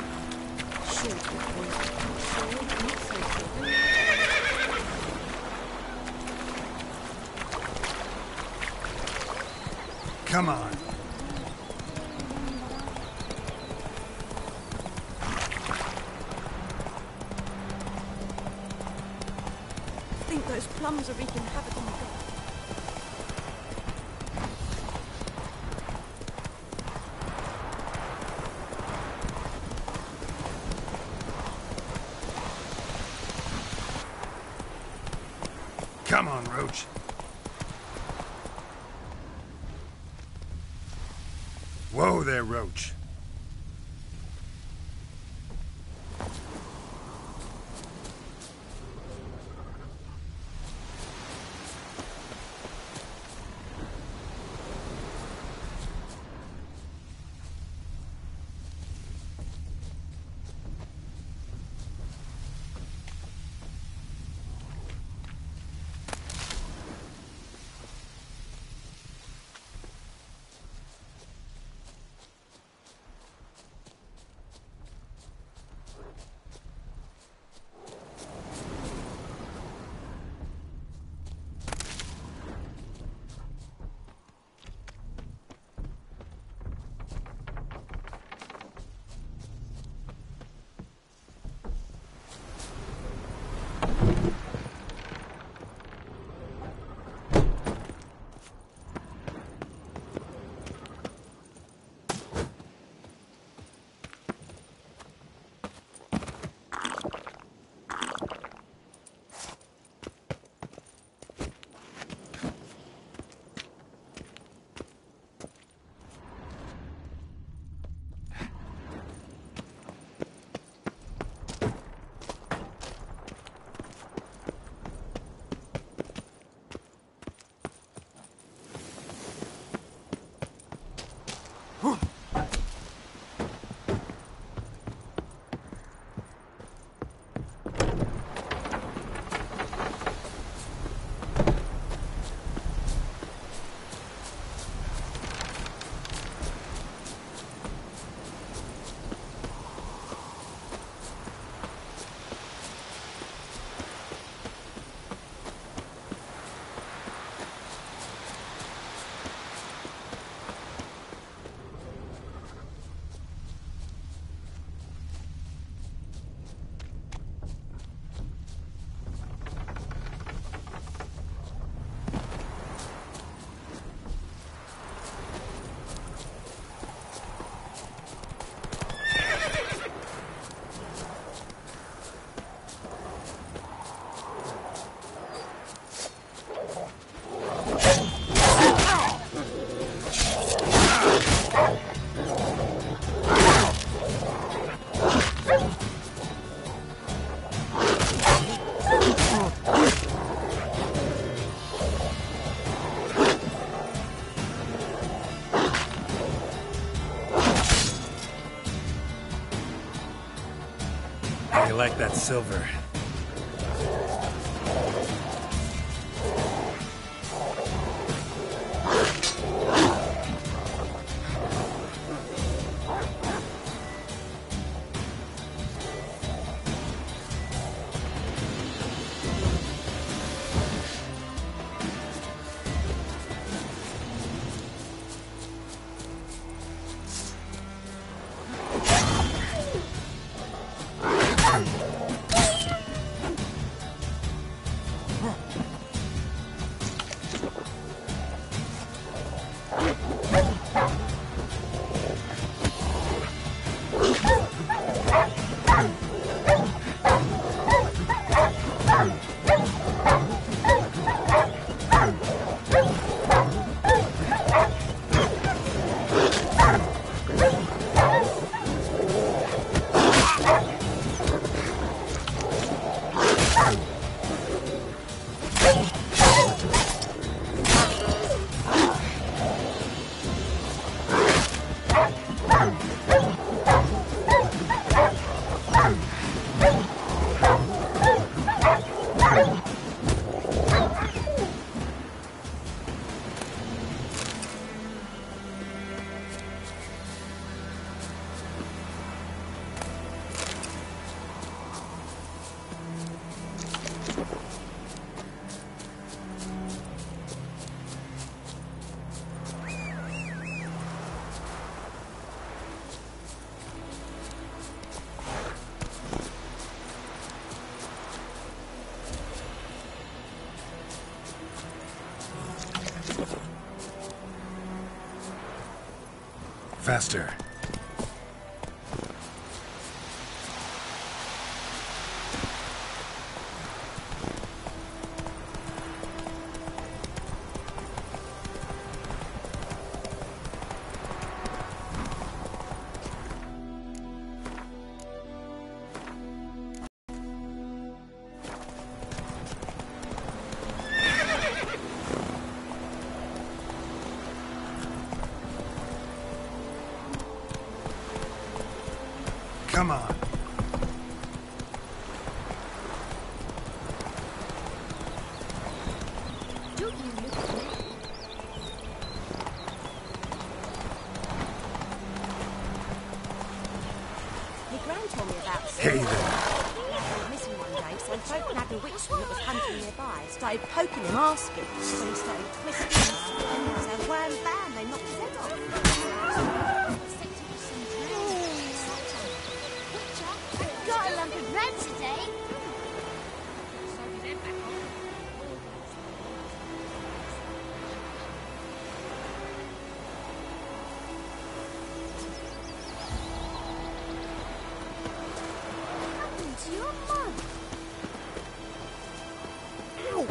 Sure, not so good.
Come on.
I think those plums are wreaking havoc on the garden.
Come on, Roach. Whoa there, Roach. How you like that silver? Faster. Come on. Hey there.
Missing one day, so folk nabbed a witchman that was hunting nearby. Started poking him, asking. So he started twisting and spinning. So wham bam, they knocked his head off.
Got a lump of bread today. What happened to your mum? Ow!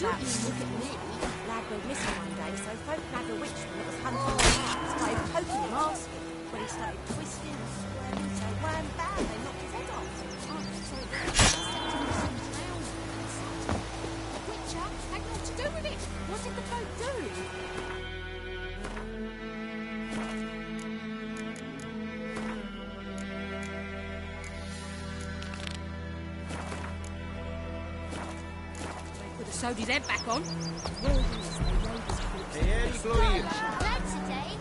about it. Look at me. Lad went missing one day, so folk had a witchman that was hunting him. Started poking him, asking. When he started twisting and squirming, so wham bam, they knocked his head off.
Witcher had naught to do with it. What did the folk do? Sewed his head back on.
That's a day.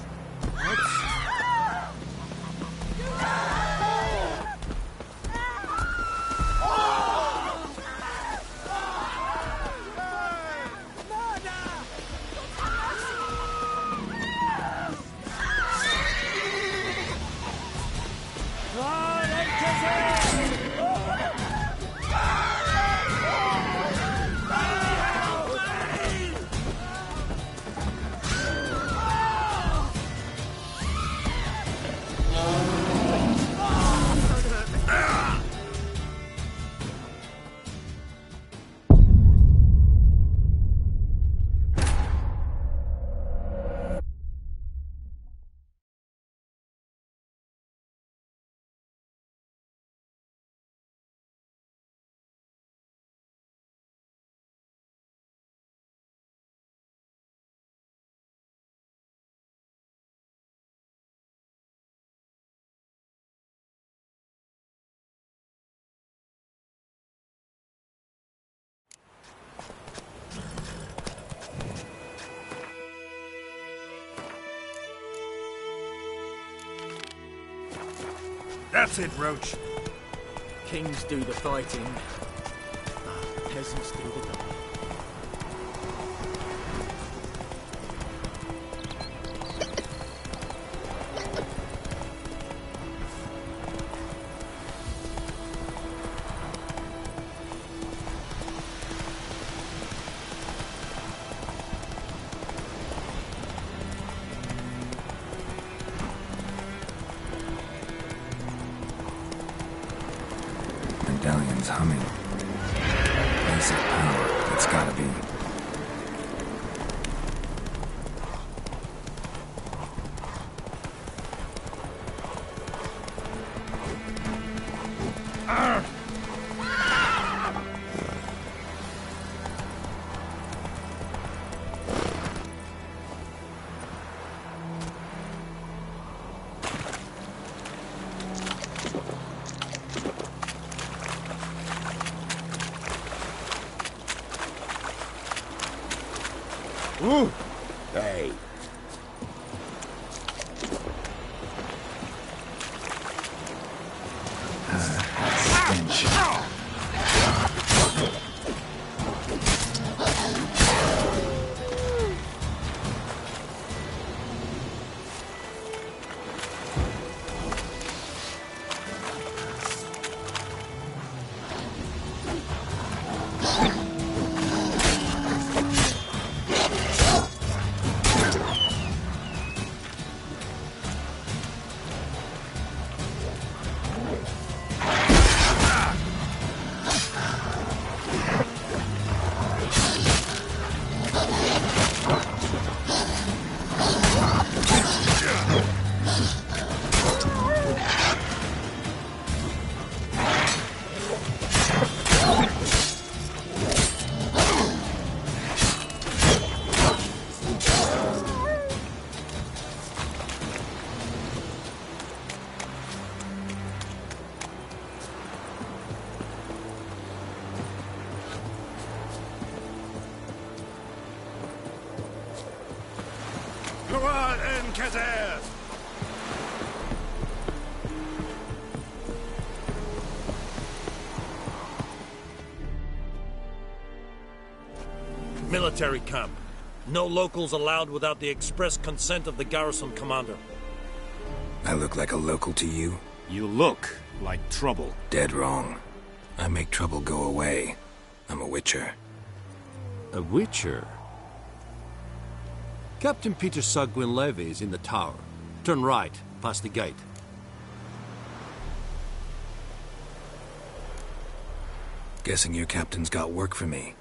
That's it, Roach.
Kings do the fighting, peasants do the dying.
Medallion's humming. Place of power. It's gotta be.
Ooh. Hey.
Stench.
Come on, Encader! Military camp. No locals allowed without the express consent of the garrison commander.
I look like a local to you?
You look like trouble.
Dead wrong. I make trouble go away. I'm a witcher.
A witcher? Captain Peter Sagwin Levy is in the tower. Turn right, past the gate.
Guessing your captain's got work for me.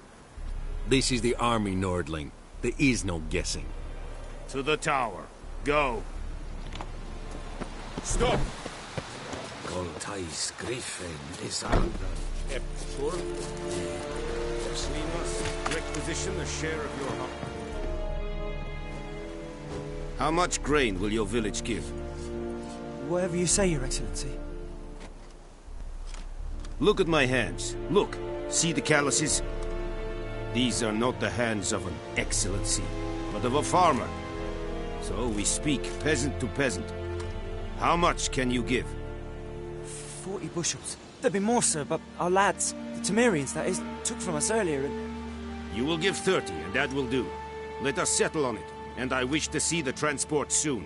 This is the army, Nordling. There is no guessing.
To the tower. Go. Stop!
Goltais Griffin is under
Eptor. We must requisition a share of your hop. How much grain will your village give?
Whatever you say, Your Excellency.
Look at my hands. Look. See the calluses? These are not the hands of an excellency, but of a farmer. So we speak peasant to peasant. How much can you give?
40 bushels. There'd be more, sir, but our lads, the Temerians, that is, took from us earlier and...
You will give 30, and that will do. Let us settle on it, and I wish to see the transport soon.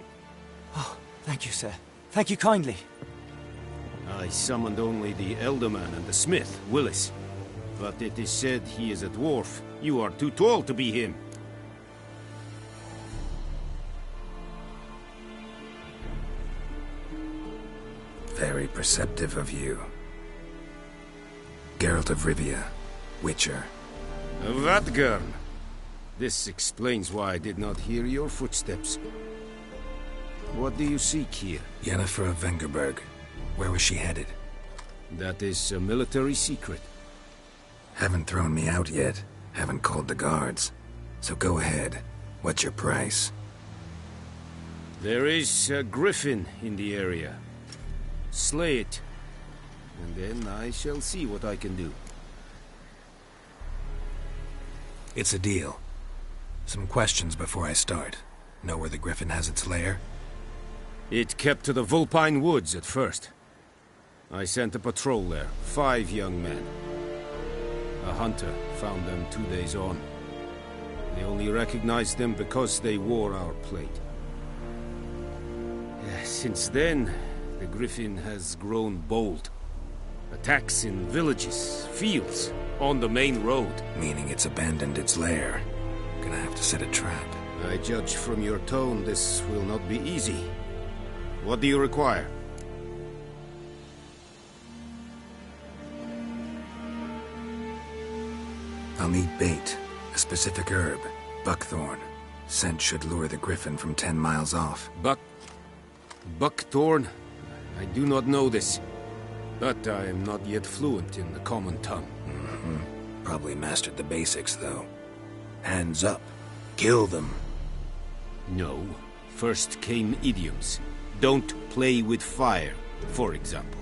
Oh, thank you, sir. Thank you kindly.
I summoned only the Elderman and the smith, Willis. But it is said he is a dwarf. You are too tall to be him.
Very perceptive of you. Geralt of Rivia, Witcher.
Vatgern! This explains why I did not hear your footsteps. What do you seek here?
Yennefer of Vengerberg. Where was she headed?
That is a military secret.
Haven't thrown me out yet. Haven't called the guards. So go ahead. What's your price?
There is a griffin in the area. Slay it. And then I shall see what I can do.
It's a deal. Some questions before I start. Know where the griffin has its lair?
It kept to the Vulpine Woods at first. I sent a patrol there, 5 young men. A hunter found them 2 days on. They only recognized them because they wore our plate. Since then, the griffin has grown bold. Attacks in villages, fields, on the main road.
Meaning it's abandoned its lair. Gonna have to set a trap.
I judge from your tone this will not be easy. What do you require?
I'll need bait. A specific herb. Buckthorn. Scent should lure the griffin from 10 miles off.
Buckthorn? I do not know this. But I am not yet fluent in the common tongue.
Probably mastered the basics, though. Hands up. Kill them.
No. First came idioms. Don't play with fire, for example.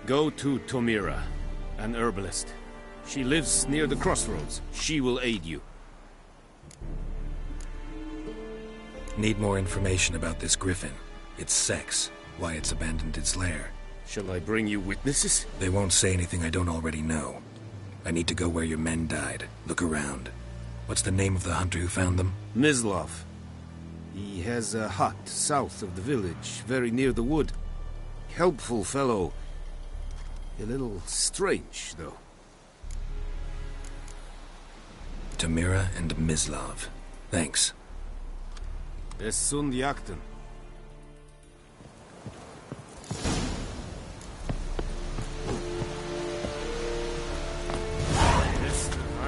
Go to Tomira, an herbalist. She lives near the crossroads. She will aid you.
Need more information about this griffin. Its sex. Why it's abandoned its lair.
Shall I bring you witnesses?
They won't say anything I don't already know. I need to go where your men died. Look around. What's the name of the hunter who found them?
Mislav. He has a hut south of the village, very near the wood. Helpful fellow. A little strange, though.
Tomira and Mislav. Thanks.
Es sunt jakten.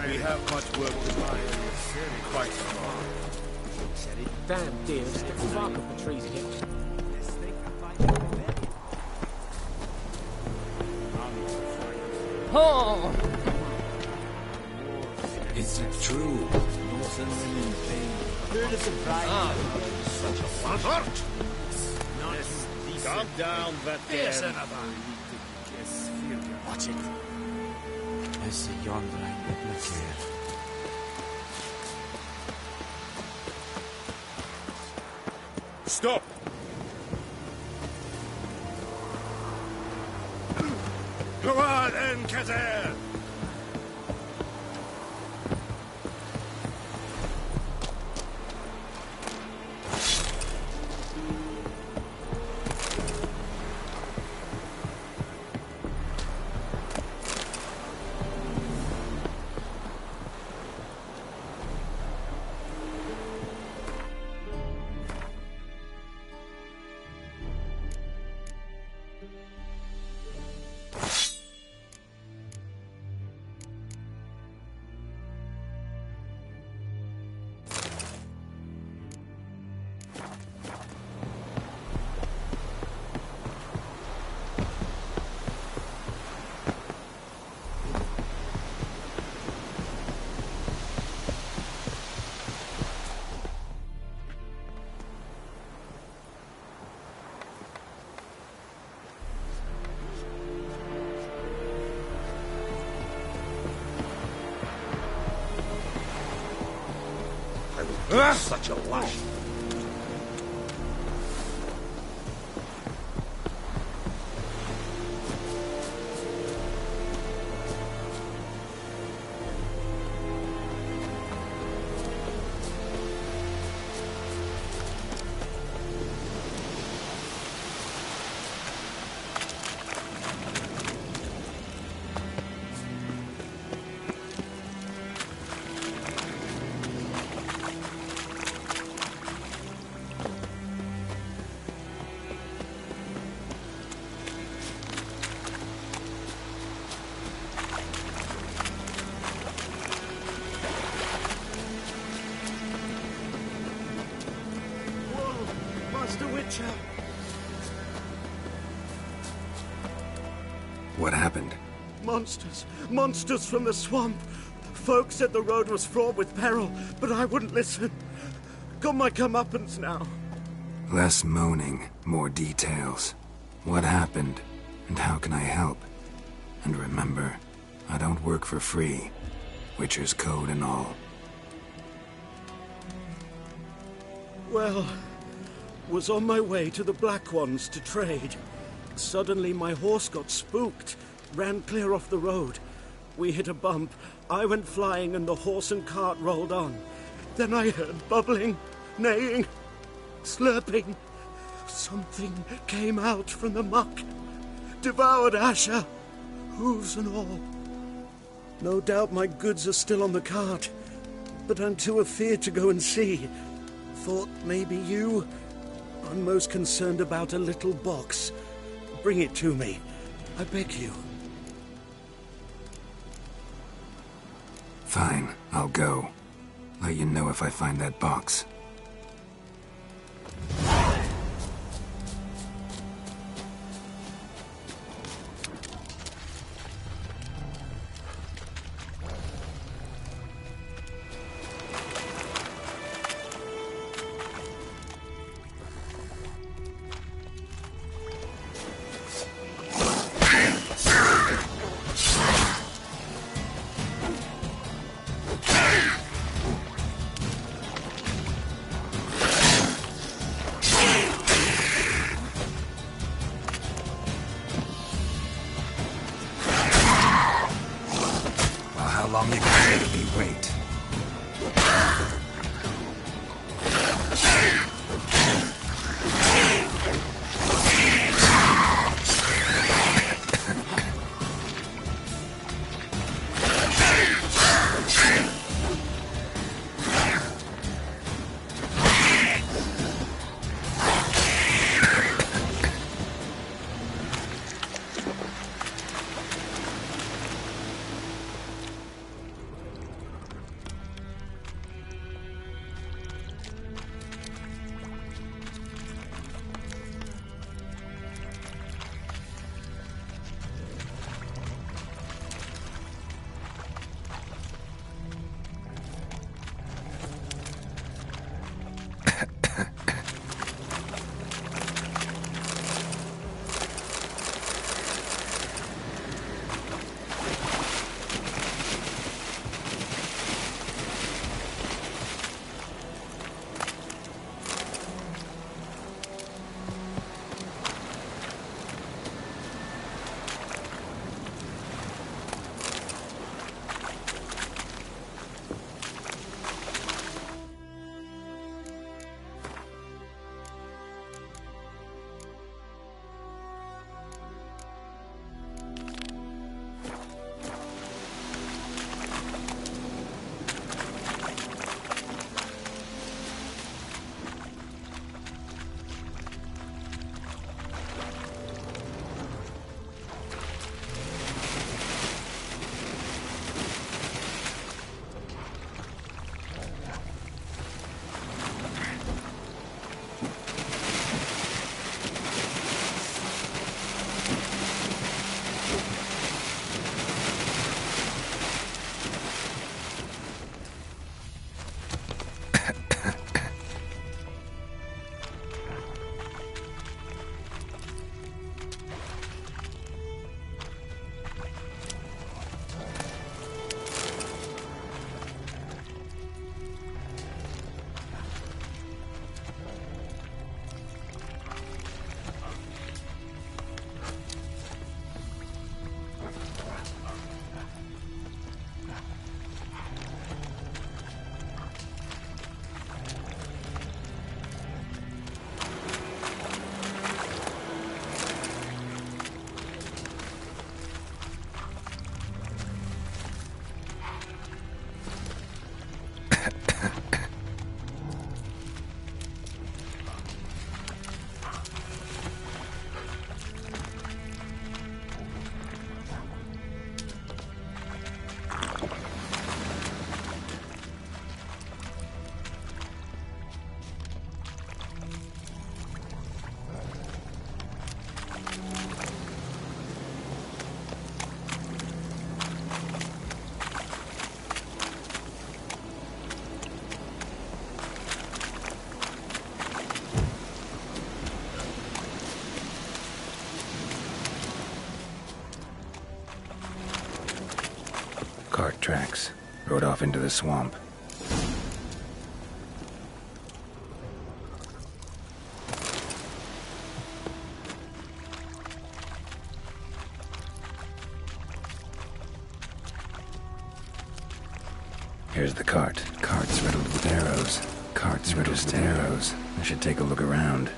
We have much work to do. Quite small.
Damn dear, just get the bark off the trees again.
Oh!
Is it true?
Calm down, that
Watch it. There's the yonder look here.
Stop! Go on, Enkater!
Such a lash.
What happened?
Monsters. Monsters from the swamp. Folks said the road was fraught with peril, but I wouldn't listen. Got my comeuppance now.
Less moaning, more details. What happened, and how can I help? And remember, I don't work for free. Witcher's code and all.
Well, was on my way to the Black Ones to trade. Suddenly my horse got spooked, ran clear off the road. We hit a bump, I went flying and the horse and cart rolled on. Then I heard bubbling, neighing, slurping. Something came out from the muck, devoured Asher, hooves and all. No doubt my goods are still on the cart, but I'm too afeard to go and see. Thought maybe you. I'm most concerned about a little box. Bring it to me. I beg you.
Fine, I'll go. Let you know if I find that box. cart tracks. Rode off into the swamp. Here's the cart. Cart's riddled with arrows. Cart's riddled with arrows. I should take a look around.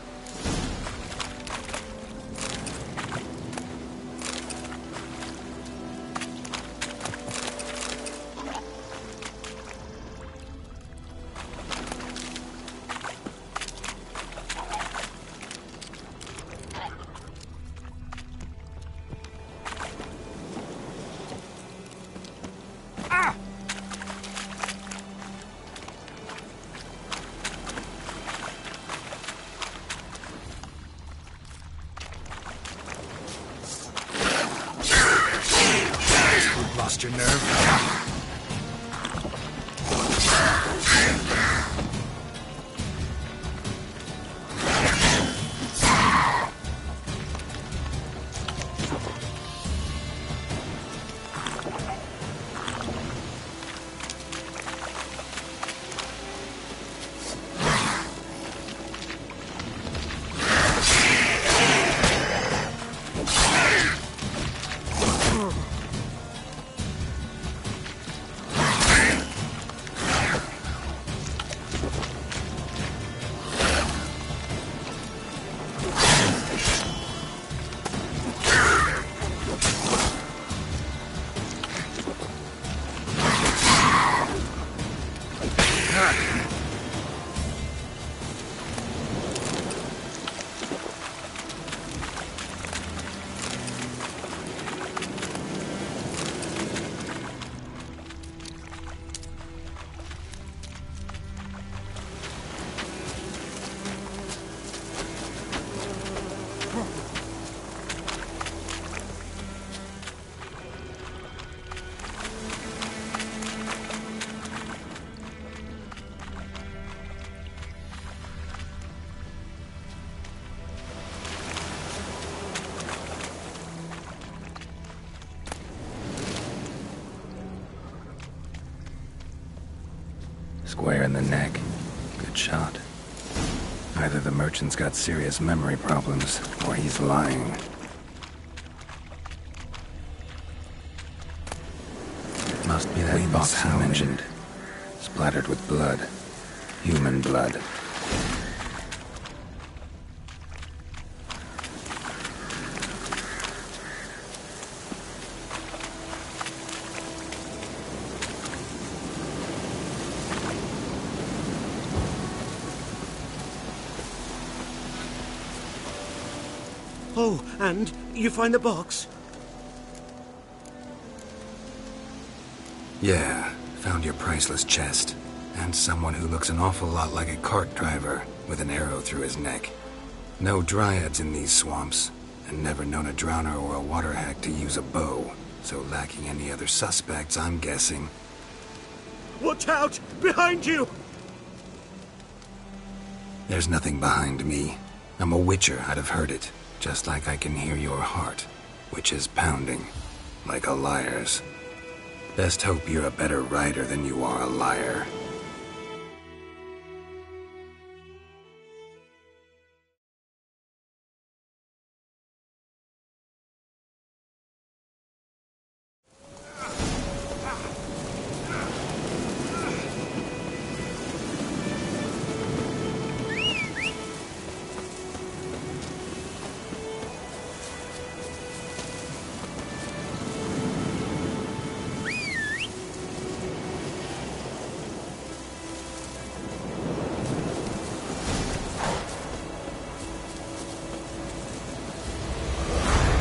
Lost your nerve? Square in the neck. Good shot. Either the merchant's got serious memory problems, or he's lying. Must be that box he mentioned. Splattered with blood. Human blood.
Oh, and you find the box?
Yeah, found your priceless chest. And someone who looks an awful lot like a cart driver, with an arrow through his neck. No dryads in these swamps, and never known a drowner or a water hack to use a bow. So lacking any other suspects, I'm guessing.
Watch out! Behind you!
There's nothing behind me. I'm a witcher, I'd have heard it. Just like I can hear your heart, which is pounding, like a liar's. Best hope you're a better rider than you are a liar.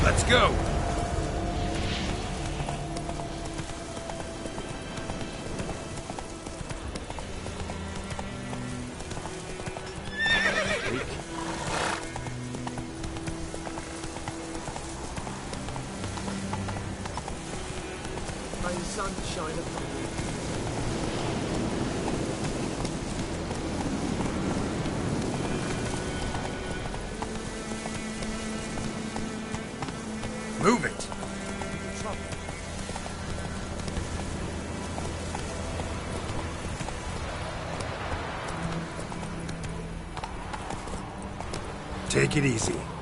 Let's go!
May the sun shine upon you.
Move it!
Take it easy.